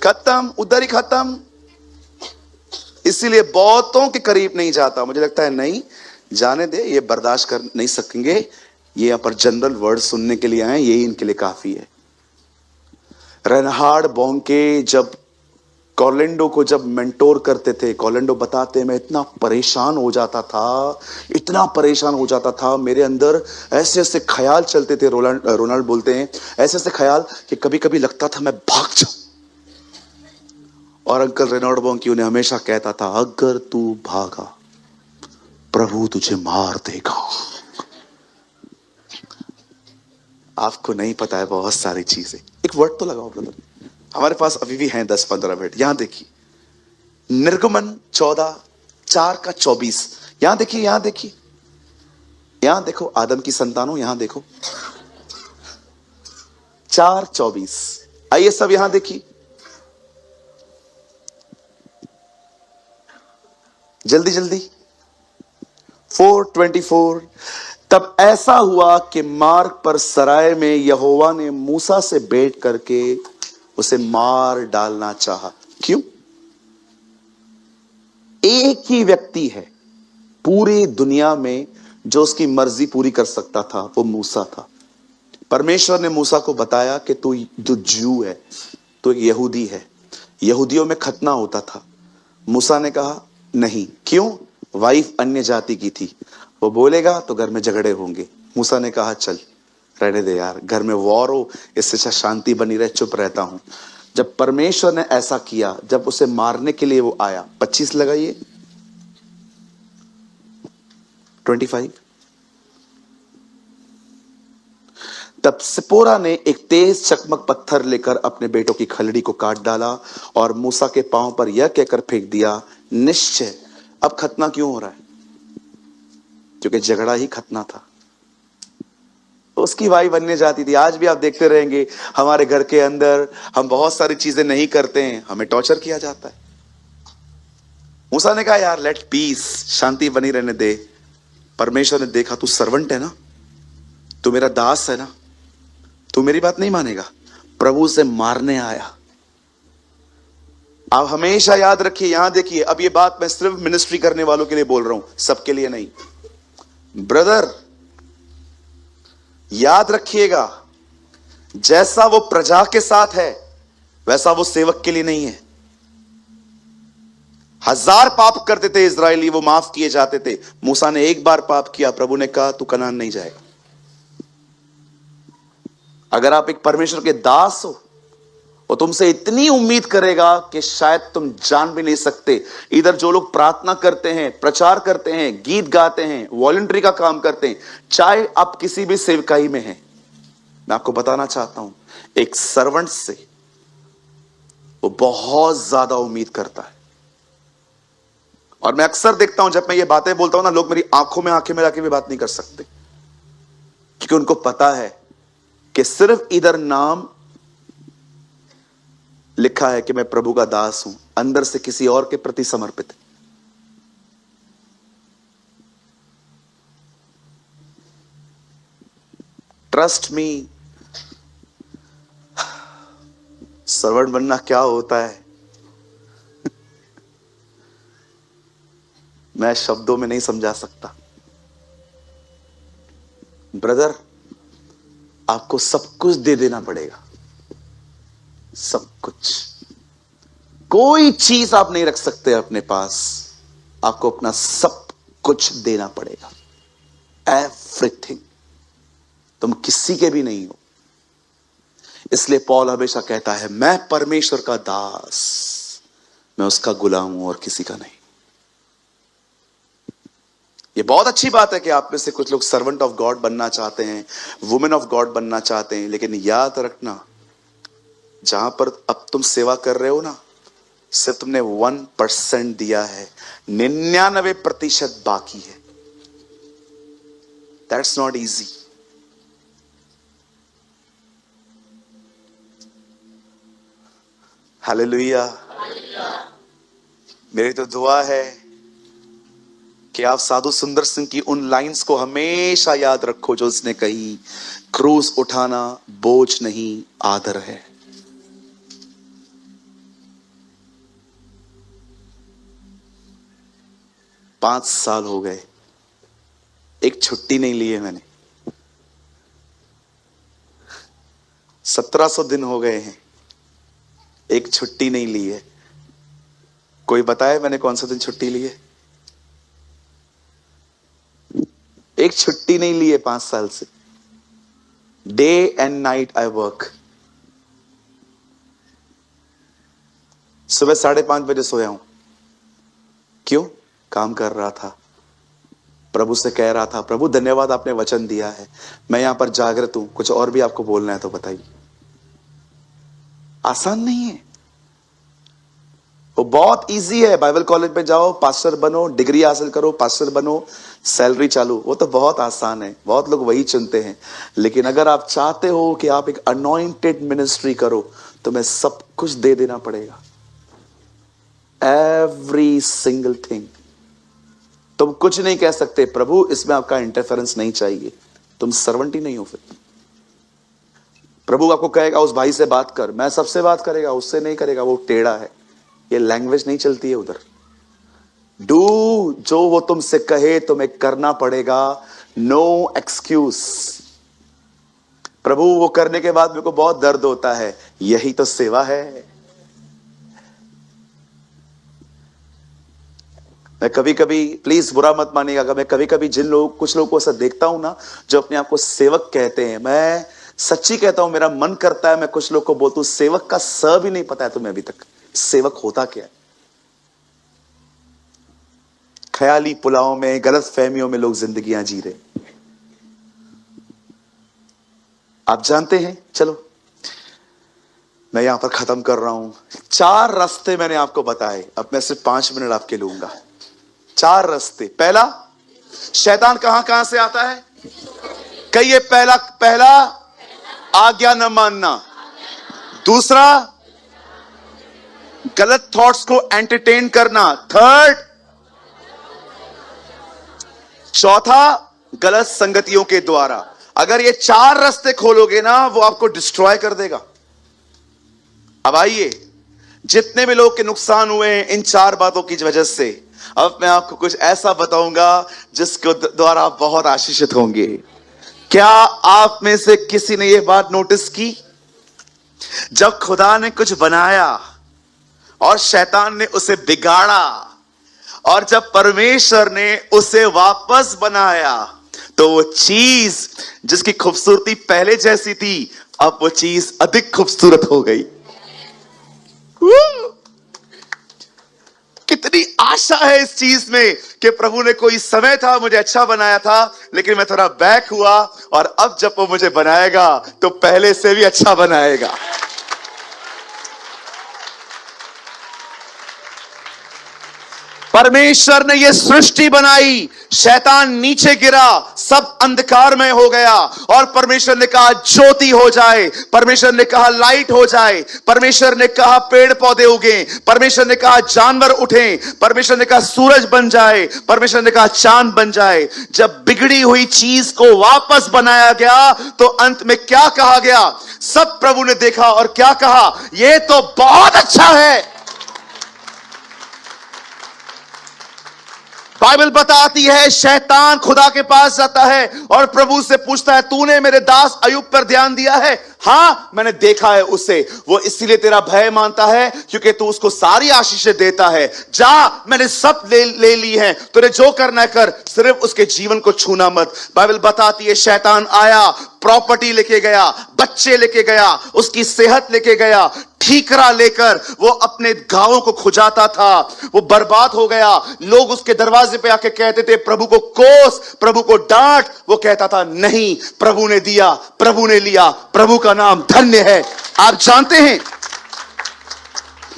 खत्म, उधर ही खत्म। इसीलिए बहुतों के करीब नहीं जाता। मुझे लगता है नहीं जाने दे, ये बर्दाश्त कर नहीं सकेंगे, ये यहाँ पर जनरल वर्ड सुनने के लिए आए, यही इनके लिए काफी है। रेनहार्ड बोंके जब कॉर्लेंडो को जब मेंटोर करते थे, कॉर्लेंडो बताते मैं इतना परेशान हो जाता था, इतना परेशान हो जाता था, मेरे अंदर ऐसे ऐसे ख्याल चलते थे। रोनाल्ड बोलते हैं ऐसे ऐसे ख्याल कि कभी कभी लगता था मैं भाग जाऊं। और अंकल रेनॉल्ड बोंके उन्हें हमेशा कहता था, अगर तू भागा प्रभु तुझे मार देगा। आपको नहीं पता है बहुत सारी चीजें। एक वर्ड तो लगाओ ब्रदर, हमारे पास अभी भी हैं 10-15 मिनट। यहां देखिए, निर्गमन 14:4-24। यहां देखिए, यहां देखिए, यहां देखो, आदम की संतानों, यहां देखो 4:24। आइए सब यहां देखिए, जल्दी जल्दी। 4:24। तब ऐसा हुआ कि मार्ग पर सराय में यहोवा ने मूसा से भेंट करके उसे मार डालना चाहा। क्यों? एक ही व्यक्ति है पूरी दुनिया में जो उसकी मर्जी पूरी कर सकता था, वो मूसा था। परमेश्वर ने मूसा को बताया कि तू जू है, तू एक यहूदी है, यहूदियों में खतना होता था। मूसा ने कहा नहीं। क्यों? वाइफ अन्य जाति की थी, वो बोलेगा तो घर में झगड़े होंगे। मूसा ने कहा चल रहने दे यार, घर में वॉर हो, इससे अच्छा शांति बनी रहे, चुप रहता हूं। जब परमेश्वर ने ऐसा किया, जब उसे मारने के लिए वो आया, 25 लगाइए, 25। तब सिपोरा ने एक तेज चकमक पत्थर लेकर अपने बेटों की खलड़ी को काट डाला और मूसा के पांव पर यह कहकर फेंक दिया, निश्चय। अब खतना क्यों हो रहा है? क्योंकि झगड़ा ही खतना था। उसकी वाइफ अन्य जाति थी। आज भी आप देखते रहेंगे हमारे घर के अंदर हम बहुत सारी चीजें नहीं करते हैं, हमें टॉर्चर किया जाता है। मूसा ने कहा यार लेट पीस, शांति बनी रहने दे। परमेश्वर ने देखा तू सर्वेंट है ना, तू मेरा दास है ना, तू मेरी बात नहीं मानेगा। प्रभु से मारने आया। आप हमेशा याद रखिए, यहां देखिए, अब ये बात मैं सिर्फ मिनिस्ट्री करने वालों के लिए बोल रहा हूं, सबके लिए नहीं। ब्रदर याद रखिएगा, जैसा वो प्रजा के साथ है वैसा वो सेवक के लिए नहीं है। 1000 पाप करते थे इजरायली, वो माफ किए जाते थे। मूसा ने एक बार पाप किया, प्रभु ने कहा तू कनान नहीं जाएगा। अगर आप एक परमेश्वर के दास हो, वो तुमसे इतनी उम्मीद करेगा कि शायद तुम जान भी नहीं सकते। इधर जो लोग प्रार्थना करते हैं, प्रचार करते हैं, गीत गाते हैं, वॉलंटरी का काम करते हैं, चाहे आप किसी भी सेवकाई में हैं, मैं आपको बताना चाहता हूं, एक सर्वेंट से वो बहुत ज्यादा उम्मीद करता है। और मैं अक्सर देखता हूं, जब मैं ये बातें बोलता हूं ना, लोग मेरी आंखों में आंखें मिला के भी बात नहीं कर सकते। क्योंकि उनको पता है कि सिर्फ इधर नाम लिखा है कि मैं प्रभु का दास हूं, अंदर से किसी और के प्रति समर्पित है। ट्रस्ट मी, सर्वेंट बनना क्या होता है मैं शब्दों में नहीं समझा सकता। ब्रदर, आपको सब कुछ दे देना पड़ेगा, सब कुछ। कोई चीज आप नहीं रख सकते अपने पास, आपको अपना सब कुछ देना पड़ेगा, एवरीथिंग। तुम किसी के भी नहीं हो। इसलिए पौल हमेशा कहता है, मैं परमेश्वर का दास, मैं उसका गुलाम हूं और किसी का नहीं। ये बहुत अच्छी बात है कि आप में से कुछ लोग सर्वेंट ऑफ गॉड बनना चाहते हैं, वुमेन ऑफ गॉड बनना चाहते हैं, लेकिन याद रखना, जहां पर अब तुम सेवा कर रहे हो ना, सिर्फ तुमने 1% दिया है, 99% बाकी है। That's not easy. हालेलुया। मेरी तो दुआ है कि आप साधु सुंदर सिंह की उन लाइंस को हमेशा याद रखो जो उसने कही, क्रूस उठाना बोझ नहीं, आदर है। पांच साल हो गए, एक छुट्टी नहीं ली है मैंने। 1700 दिन हो गए हैं, एक छुट्टी नहीं ली है। कोई बताए मैंने कौन सा दिन छुट्टी ली है? एक छुट्टी नहीं ली है 5 साल से। Day and night I work. सुबह 5:30 बजे सोया हूं। क्यों? काम कर रहा था, प्रभु से कह रहा था, प्रभु धन्यवाद आपने वचन दिया है, मैं यहां पर जागृत हूं, कुछ और भी आपको बोलना है तो बताइए। आसान नहीं है, वो बहुत इजी है। बाइबल कॉलेज में जाओ, पास्टर बनो, डिग्री हासिल करो, पास्टर बनो, सैलरी चालू, वो तो बहुत आसान है, बहुत लोग वही चुनते हैं। लेकिन अगर आप चाहते हो कि आप एक अनॉइंटेड मिनिस्ट्री करो, तो मैं सब कुछ दे देना पड़ेगा, एवरी सिंगल थिंग। तुम कुछ नहीं कह सकते, प्रभु इसमें आपका इंटरफेरेंस नहीं चाहिए, तुम सर्वेंट ही नहीं हो। फिर प्रभु आपको कहेगा उस भाई से बात कर, मैं सबसे बात करेगा, उससे नहीं करेगा, वो टेढ़ा है। ये लैंग्वेज नहीं चलती है उधर। डू, जो वो तुमसे कहे तुम्हें करना पड़ेगा, नो एक्सक्यूज। प्रभु वो करने के बाद मेरे को बहुत दर्द होता है, यही तो सेवा है। मैं कभी कभी, प्लीज बुरा मत मानिएगा, मैं कभी कभी कुछ लोगों को ऐसा देखता हूं ना, जो अपने आप को सेवक कहते हैं, मैं सच्ची कहता हूं, मेरा मन करता है मैं कुछ लोग को बोलता हूं, सेवक का स भी नहीं पता है तुम्हें अभी तक, सेवक होता क्या है। ख्याली पुलाव में, गलत फहमियों में लोग जिंदगियां जी रहे, आप जानते हैं। चलो मैं यहां पर खत्म कर रहा हूं। 4 रास्ते मैंने आपको बताए, अब मैं सिर्फ 5 मिनट आपके लूंगा। 4 रास्ते। पहला, शैतान कहां कहां से आता है? कहिए, पहला आज्ञा न मानना। दूसरा, गलत थॉट्स को एंटरटेन करना। थर्ड, चौथा, गलत संगतियों के द्वारा। अगर ये 4 रास्ते खोलोगे ना, वो आपको डिस्ट्रॉय कर देगा। अब आइए, जितने भी लोग के नुकसान हुए हैं इन 4 बातों की वजह से, अब मैं आपको कुछ ऐसा बताऊंगा जिसके द्वारा आप बहुत आशीषित होंगे। क्या आप में से किसी ने यह बात नोटिस की, जब खुदा ने कुछ बनाया और शैतान ने उसे बिगाड़ा, और जब परमेश्वर ने उसे वापस बनाया, तो वो चीज जिसकी खूबसूरती पहले जैसी थी, अब वो चीज अधिक खूबसूरत हो गई। कितनी आशा है इस चीज में कि प्रभु ने, कोई समय था मुझे अच्छा बनाया था, लेकिन मैं थोड़ा बैक हुआ, और अब जब वो मुझे बनाएगा तो पहले से भी अच्छा बनाएगा। परमेश्वर ने यह सृष्टि बनाई, शैतान नीचे गिरा, सब अंधकारमय हो गया और परमेश्वर ने कहा ज्योति हो जाए, परमेश्वर ने कहा लाइट हो जाए, परमेश्वर ने कहा पेड़ पौधे उगे, परमेश्वर ने कहा जानवर उठे, परमेश्वर ने कहा सूरज बन जाए, परमेश्वर ने कहा चांद बन जाए। जब बिगड़ी हुई चीज को वापस बनाया गया तो अंत में क्या कहा गया? सब प्रभु ने देखा और क्या कहा? यह तो बहुत अच्छा है। बाइबल बताती है शैतान खुदा के पास जाता है और प्रभु से पूछता है, तूने मेरे दास अय्यूब पर ध्यान दिया है? हाँ, मैंने देखा है उसे, वो इसीलिए तेरा भय मानता है क्योंकि तू उसको सारी आशीषें देता है। जा, मैंने सब ले ली है, तुझे जो करना है कर, सिर्फ उसके जीवन को छूना मत। बाइबल बताती है शैतान आया, प्रॉपर्टी लेके गया, बच्चे लेके गया, उसकी सेहत लेके गया, ठीकरा लेकर वो अपने गांवों को खुजाता था। वो बर्बाद हो गया। लोग उसके दरवाजे पे आके कहते थे प्रभु को कोस, प्रभु को डांट। वो कहता था नहीं, प्रभु ने दिया, प्रभु ने लिया, प्रभु का नाम धन्य है। आप जानते हैं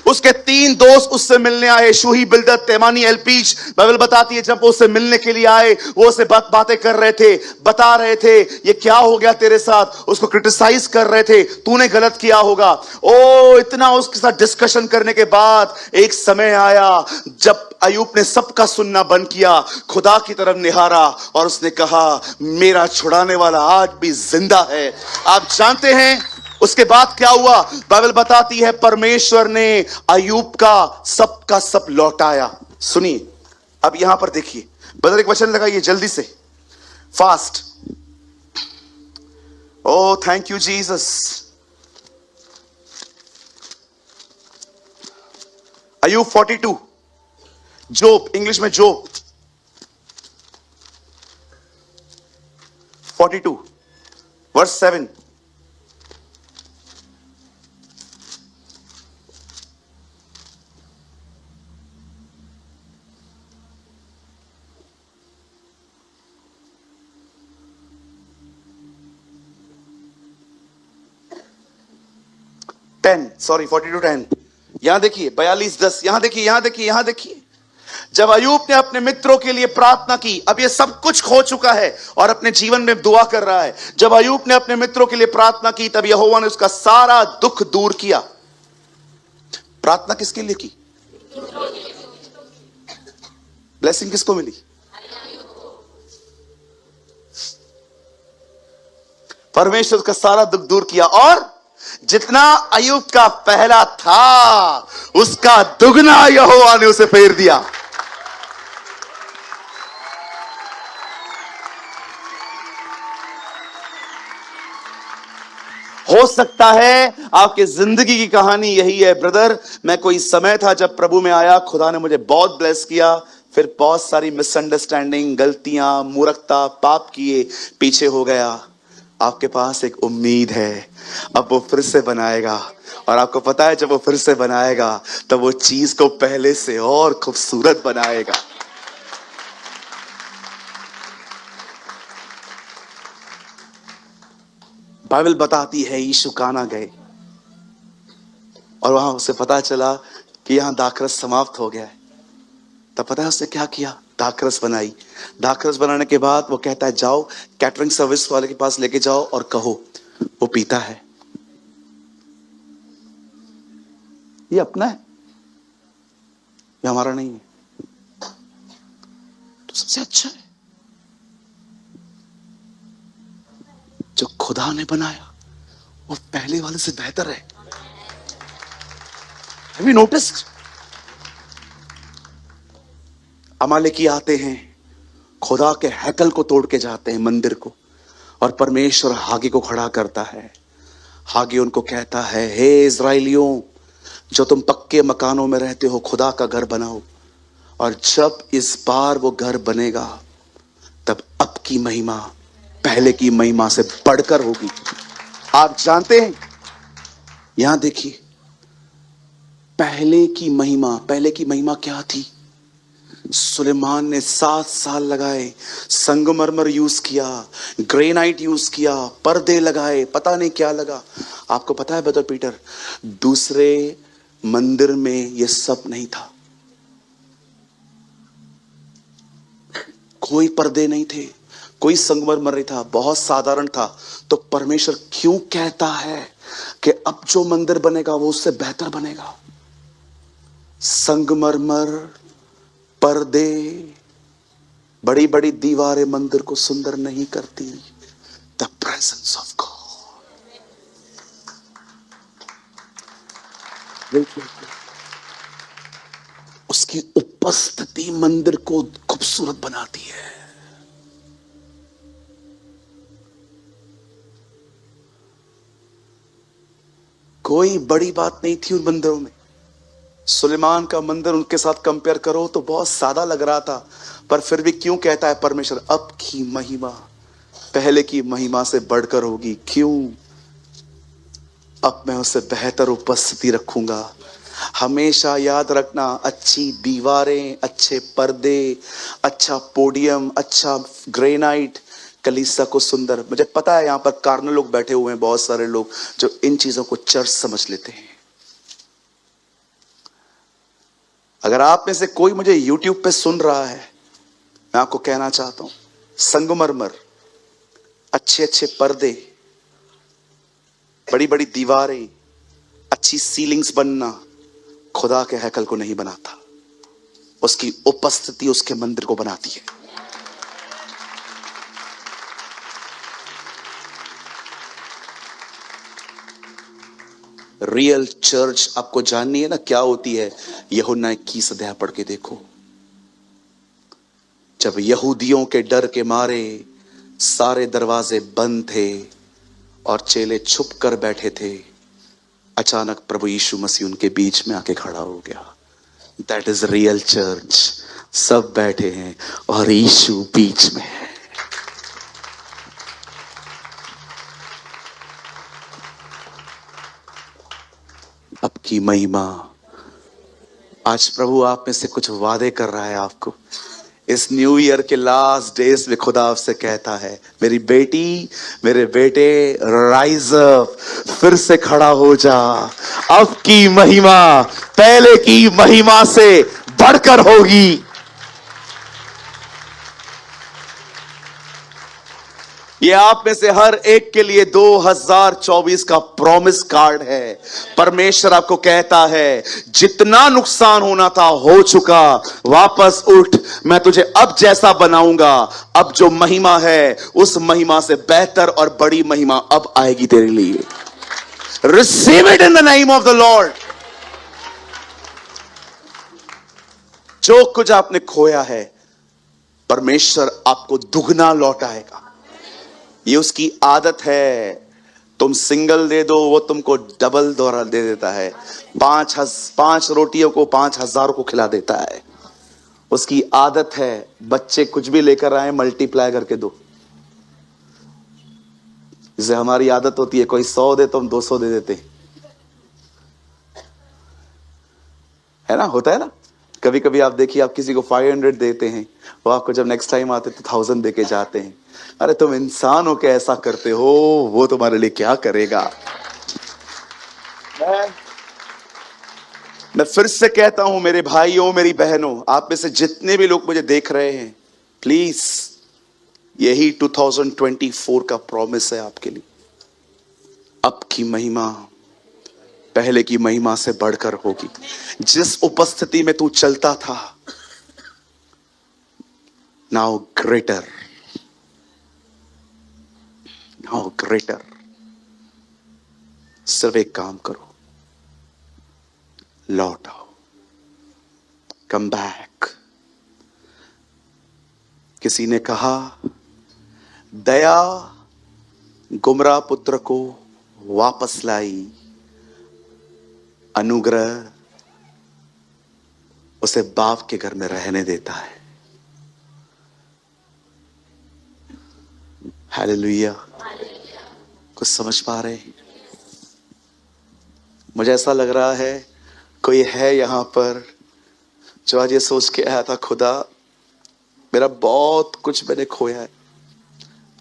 उसके 3 दोस्त उससे मिलने आए, शूही, बिल्दत, तेमानी, एल्पीज। बाइबल बताती है जब वो उससे मिलने के लिए आए, वो उससे बातें कर रहे थे, बता रहे थे ये क्या हो गया तेरे साथ, उसको क्रिटिसाइज कर रहे थे, तूने गलत किया होगा। ओ इतना उसके साथ डिस्कशन करने के बाद एक समय आया जब अय्यूब ने सबका सुनना बंद किया, खुदा की तरफ निहारा और उसने कहा मेरा छुड़ाने वाला आज भी जिंदा है। आप जानते हैं उसके बाद क्या हुआ? बाइबल बताती है परमेश्वर ने अय्यूब का सब लौटाया। सुनिए, अब यहां पर देखिए, ब्रदर एक वचन लगाइए जल्दी से, fast. Oh thank you Jesus. अय्यूब 42, जोब, इंग्लिश में जोब 42 वर्स 7। सॉरी 42:10। यहां देखिए 42:10। यहां देखिए, यहां देखिए, यहां देखिए। जब अय्यूब ने अपने मित्रों के लिए प्रार्थना की, अब ये सब कुछ खो चुका है और अपने जीवन में दुआ कर रहा है। जब अय्यूब ने अपने मित्रों के लिए प्रार्थना की तब यहोवा ने उसका सारा दुख दूर किया। प्रार्थना किसके लिए की? ब्लेसिंग किसको मिली? परमेश्वर उसका सारा दुख दूर किया और जितना अय्यूब का पहला था उसका दुगना यहोवा ने उसे फेर दिया। हो सकता है आपकी जिंदगी की कहानी यही है ब्रदर। मैं कोई समय था जब प्रभु में आया, खुदा ने मुझे बहुत ब्लेस किया, फिर बहुत सारी मिसअंडरस्टैंडिंग, गलतियां, मूर्खता, पाप किए, पीछे हो गया। आपके पास एक उम्मीद है, अब वो फिर से बनाएगा। और आपको पता है जब वो फिर से बनाएगा तब वो चीज को पहले से और खूबसूरत बनाएगा। बाइबल बताती है यीशु काना गए और वहां उसे पता चला कि यहां दाखरस समाप्त हो गया है। तब पता है उसने क्या किया? दाखरस बनाई। दाखरस बनाने के बाद वो कहता है जाओ कैटरिंग सर्विस वाले के पास लेके जाओ और कहो। वो पीता है, ये अपना है, ये हमारा नहीं है, तो सबसे अच्छा है। जो खुदा ने बनाया वो पहले वाले से बेहतर है। Have you noticed? अमालेकी आते हैं, खुदा के हैकल को तोड़ के जाते हैं, मंदिर को, और परमेश्वर हागे को खड़ा करता है। हागे उनको कहता है, हे इज़राइलियों जो तुम पक्के मकानों में रहते हो, खुदा का घर बनाओ। और जब इस बार वो घर बनेगा तब अब की महिमा पहले की महिमा से बढ़कर होगी। आप जानते हैं, यहां देखिए, पहले की महिमा क्या थी? सुलेमान ने 7 साल लगाए, संगमरमर यूज किया, ग्रेनाइट यूज किया, पर्दे लगाए, पता नहीं क्या लगा। आपको पता है ब्रदर पीटर, दूसरे मंदिर में यह सब नहीं था। कोई पर्दे नहीं थे, कोई संगमरमर नहीं था, बहुत साधारण था। तो परमेश्वर क्यों कहता है कि अब जो मंदिर बनेगा वो उससे बेहतर बनेगा? संगमरमर, पर्दे, बड़ी बड़ी दीवारें मंदिर को सुंदर नहीं करती। द प्रेजेंस ऑफ गॉड, उसकी उपस्थिति मंदिर को खूबसूरत बनाती है। कोई बड़ी बात नहीं थी उन मंदिरों में। सुलेमान का मंदिर उनके साथ कंपेयर करो तो बहुत सादा लग रहा था, पर फिर भी क्यों कहता है परमेश्वर अब की महिमा पहले की महिमा से बढ़कर होगी? क्यों? अब मैं उससे बेहतर उपस्थिति रखूंगा। हमेशा याद रखना, अच्छी दीवारें, अच्छे पर्दे, अच्छा पोडियम, अच्छा ग्रेनाइट कलीसिया को सुंदर। मुझे पता है यहां पर कार्नल लोग बैठे हुए हैं, बहुत सारे लोग जो इन चीजों को चर्च समझ लेते हैं। अगर आप में से कोई मुझे YouTube पे सुन रहा है, मैं आपको कहना चाहता हूं, संगमरमर, अच्छे अच्छे पर्दे, बड़ी बड़ी दीवारें, अच्छी सीलिंग्स बनना खुदा के हैकल को नहीं बनाता, उसकी उपस्थिति उसके मंदिर को बनाती है। रियल चर्च आपको जाननी है ना क्या होती है? यूहन्ना 21 अध्याय पढ़ के देखो। जब यहूदियों के डर के मारे सारे दरवाजे बंद थे और चेले छुप कर बैठे थे, अचानक प्रभु यीशु मसीह उनके बीच में आके खड़ा हो गया। That is real church. सब बैठे हैं और यीशु बीच में है। अब की महिमा। आज प्रभु आप में से कुछ वादे कर रहा है आपको। इस न्यू ईयर के लास्ट डेज में खुदा आपसे कहता है, मेरी बेटी, मेरे बेटे, राइज अप, फिर से खड़ा हो जा। अब की महिमा पहले की महिमा से बढ़कर होगी। ये आप में से हर एक के लिए 2024 का प्रॉमिस कार्ड है। परमेश्वर आपको कहता है, जितना नुकसान होना था हो चुका, वापस उठ, मैं तुझे अब जैसा बनाऊंगा। अब जो महिमा है उस महिमा से बेहतर और बड़ी महिमा अब आएगी तेरे लिए। Receive it in the name of the Lord. जो कुछ आपने खोया है, परमेश्वर आपको दुगना लौटाएगा। ये उसकी आदत है। तुम सिंगल दे दो, वो तुमको डबल दोहरा दे देता है। 5 रोटियों को 5,000 को खिला देता है। उसकी आदत है। बच्चे कुछ भी लेकर आए, मल्टीप्लाई करके दो। जैसे हमारी आदत होती है, कोई 100 दे तो हम 200 दे देते हैं, है ना? होता है ना? कभी कभी आप देखिए, आप किसी को 500 देते हैं, वो आपको जब नेक्स्ट टाइम आते तो 1000 दे के जाते हैं। अरे तुम इंसान हो के ऐसा करते हो, वो तुम्हारे लिए क्या करेगा? मैं फिर से कहता हूं, मेरे भाइयों, मेरी बहनों, आप में से जितने भी लोग मुझे देख रहे हैं, प्लीज, यही 2024 का प्रॉमिस है आपके लिए। अब की महिमा पहले की महिमा से बढ़कर होगी। जिस उपस्थिति में तू चलता था, नाउ ग्रेटर, नाउ ग्रेटर। सिर्फ एक काम करो, लौट आओ, कम बैक। किसी ने कहा, दया गुमराह पुत्र को वापस लाई, अनुग्रह उसे बाप के घर में रहने देता है। हालेलुया। कुछ समझ पा रहे? मुझे ऐसा लग रहा है कोई है यहां पर जो आज ये सोच के आया था, खुदा मेरा बहुत कुछ मैंने खोया है,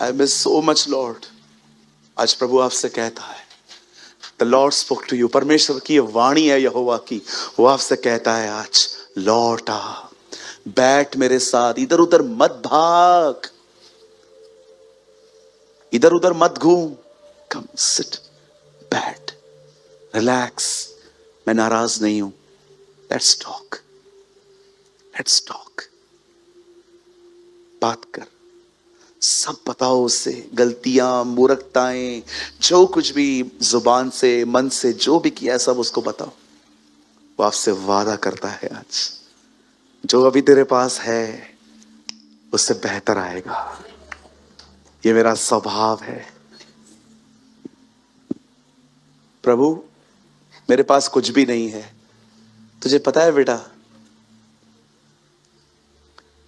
I miss so much Lord. आज प्रभु आपसे कहता है, the Lord spoke to you. परमेश्वर की वाणी है यहोवा की, वो आपसे कहता है आज, लौट आ, बैठ मेरे साथ, इधर उधर मत भाग, इधर उधर मत घूम, कम सिट, बैठ, रिलैक्स, मैं नाराज नहीं हूं, लेट्स टॉक, लेट्स टॉक, बात कर, सब बताओ उसे, गलतियां, मूर्खताएं, जो कुछ भी जुबान से मन से जो भी किया सब उसको बताओ। वो आपसे वादा करता है आज जो अभी तेरे पास है उससे बेहतर आएगा। ये मेरा स्वभाव है। प्रभु मेरे पास कुछ भी नहीं है, तुझे पता है बेटा,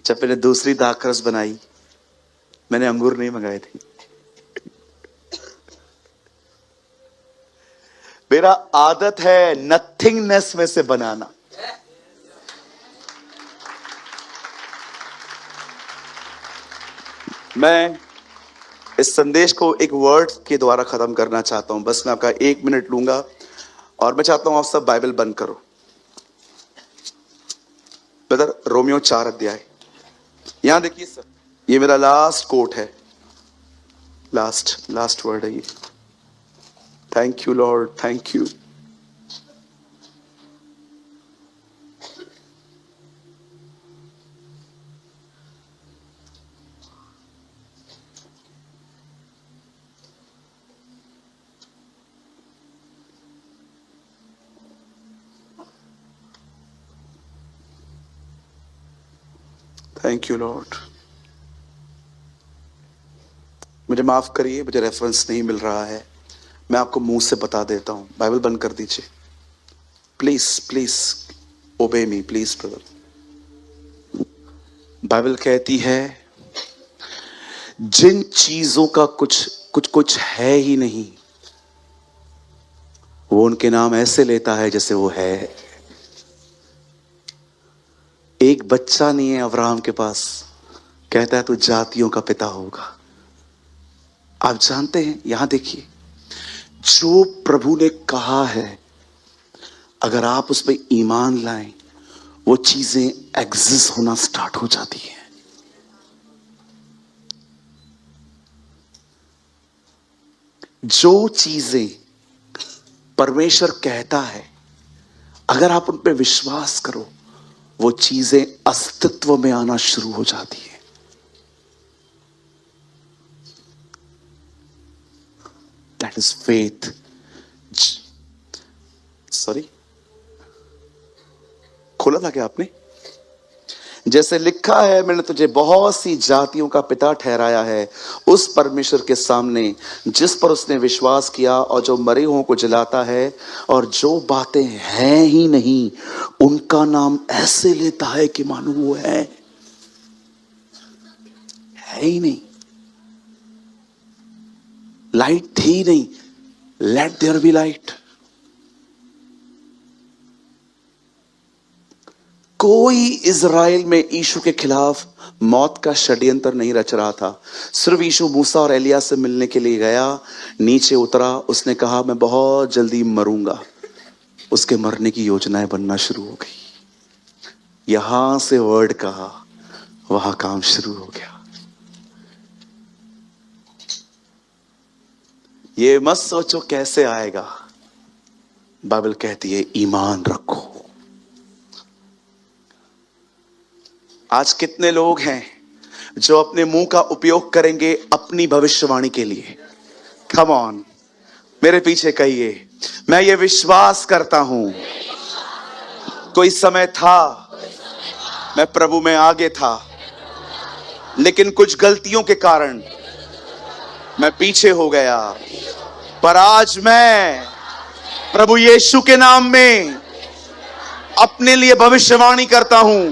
जब मैंने दूसरी दाखरस बनाई मैंने अंगूर नहीं मंगाए थे। मेरा आदत है नथिंगनेस में से बनाना। मैं इस संदेश को एक वर्ड के द्वारा खत्म करना चाहता हूं। बस मैं आपका 1 मिनट लूंगा और मैं चाहता हूं आप सब बाइबल बंद करो। ब्रदर रोमियो 4 अध्याय, यहां देखिए सर, ये मेरा लास्ट कोट है, लास्ट वर्ड है ये। Thank you Lord, thank you. Thank you Lord. मुझे माफ करिए, मुझे रेफरेंस नहीं मिल रहा है, मैं आपको मुंह से बता देता हूं। बाइबल बंद कर दीजिए प्लीज, प्लीज ओबे मी प्लीज ब्रदर। बाइबल कहती है जिन चीजों का कुछ है ही नहीं, वो उनके नाम ऐसे लेता है जैसे वो है। एक बच्चा नहीं है अब्राहम के पास, कहता है तू जातियों का पिता होगा। आप जानते हैं, यहां देखिए, जो प्रभु ने कहा है अगर आप उस पर ईमान लाएं वो चीजें एग्जिस्ट होना स्टार्ट हो जाती हैं। जो चीजें परमेश्वर कहता है अगर आप उन पर विश्वास करो वो चीजें अस्तित्व में आना शुरू हो जाती है। That is faith. सॉरी, खोला था क्या आपने? जैसे लिखा है मैंने तुझे बहुत सी जातियों का पिता ठहराया है, उस परमेश्वर के सामने जिस पर उसने विश्वास किया और जो मरे हुओं को जलाता है और जो बातें हैं ही नहीं उनका नाम ऐसे लेता है कि मानो वो है ही नहीं। लाइट थी नहीं, लेट देयर बी लाइट। कोई इज़राइल में यीशु के खिलाफ मौत का षड्यंत्र नहीं रच रहा था। सिर्फ यीशु मूसा और एलिया से मिलने के लिए गया, नीचे उतरा, उसने कहा मैं बहुत जल्दी मरूंगा। उसके मरने की योजनाएं बनना शुरू हो गई। यहां से वर्ड कहा, वहां काम शुरू हो गया। ये मत सोचो कैसे आएगा, बाइबल कहती है ईमान रखो। आज कितने लोग हैं जो अपने मुंह का उपयोग करेंगे अपनी भविष्यवाणी के लिए? कम ऑन, मेरे पीछे कहिए, मैं ये विश्वास करता हूं कोई समय था मैं प्रभु में आगे था, लेकिन कुछ गलतियों के कारण मैं पीछे हो गया, पर आज मैं प्रभु यीशु के नाम में अपने लिए भविष्यवाणी करता हूं,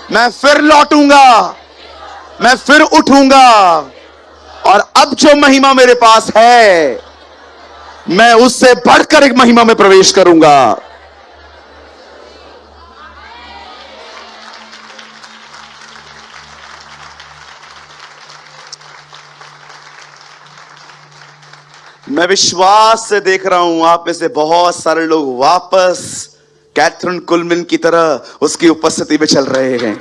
मैं फिर लौटूंगा, मैं फिर उठूंगा और अब जो महिमा मेरे पास है मैं उससे बढ़कर एक महिमा में प्रवेश करूंगा। मैं विश्वास से देख रहा हूं आप में से बहुत सारे लोग वापस कैथरीन कुलमिन की तरह उसकी उपस्थिति में चल रहे हैं।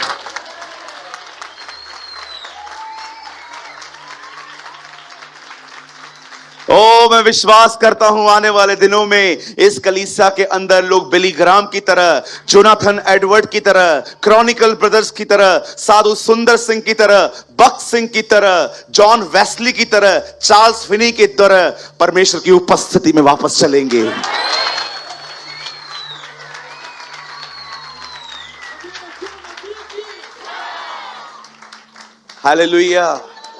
ओ, मैं विश्वास करता हूं आने वाले दिनों में इस कलीसिया के अंदर लोग बिली ग्राम की तरह, जोनाथन एडवर्ड की तरह, क्रॉनिकल ब्रदर्स की तरह, साधु सुंदर सिंह की तरह, बख्त सिंह की तरह, जॉन वेस्ली की तरह, चार्ल्स फिनी की तरह परमेश्वर की उपस्थिति में वापस चलेंगे। हालेलुया।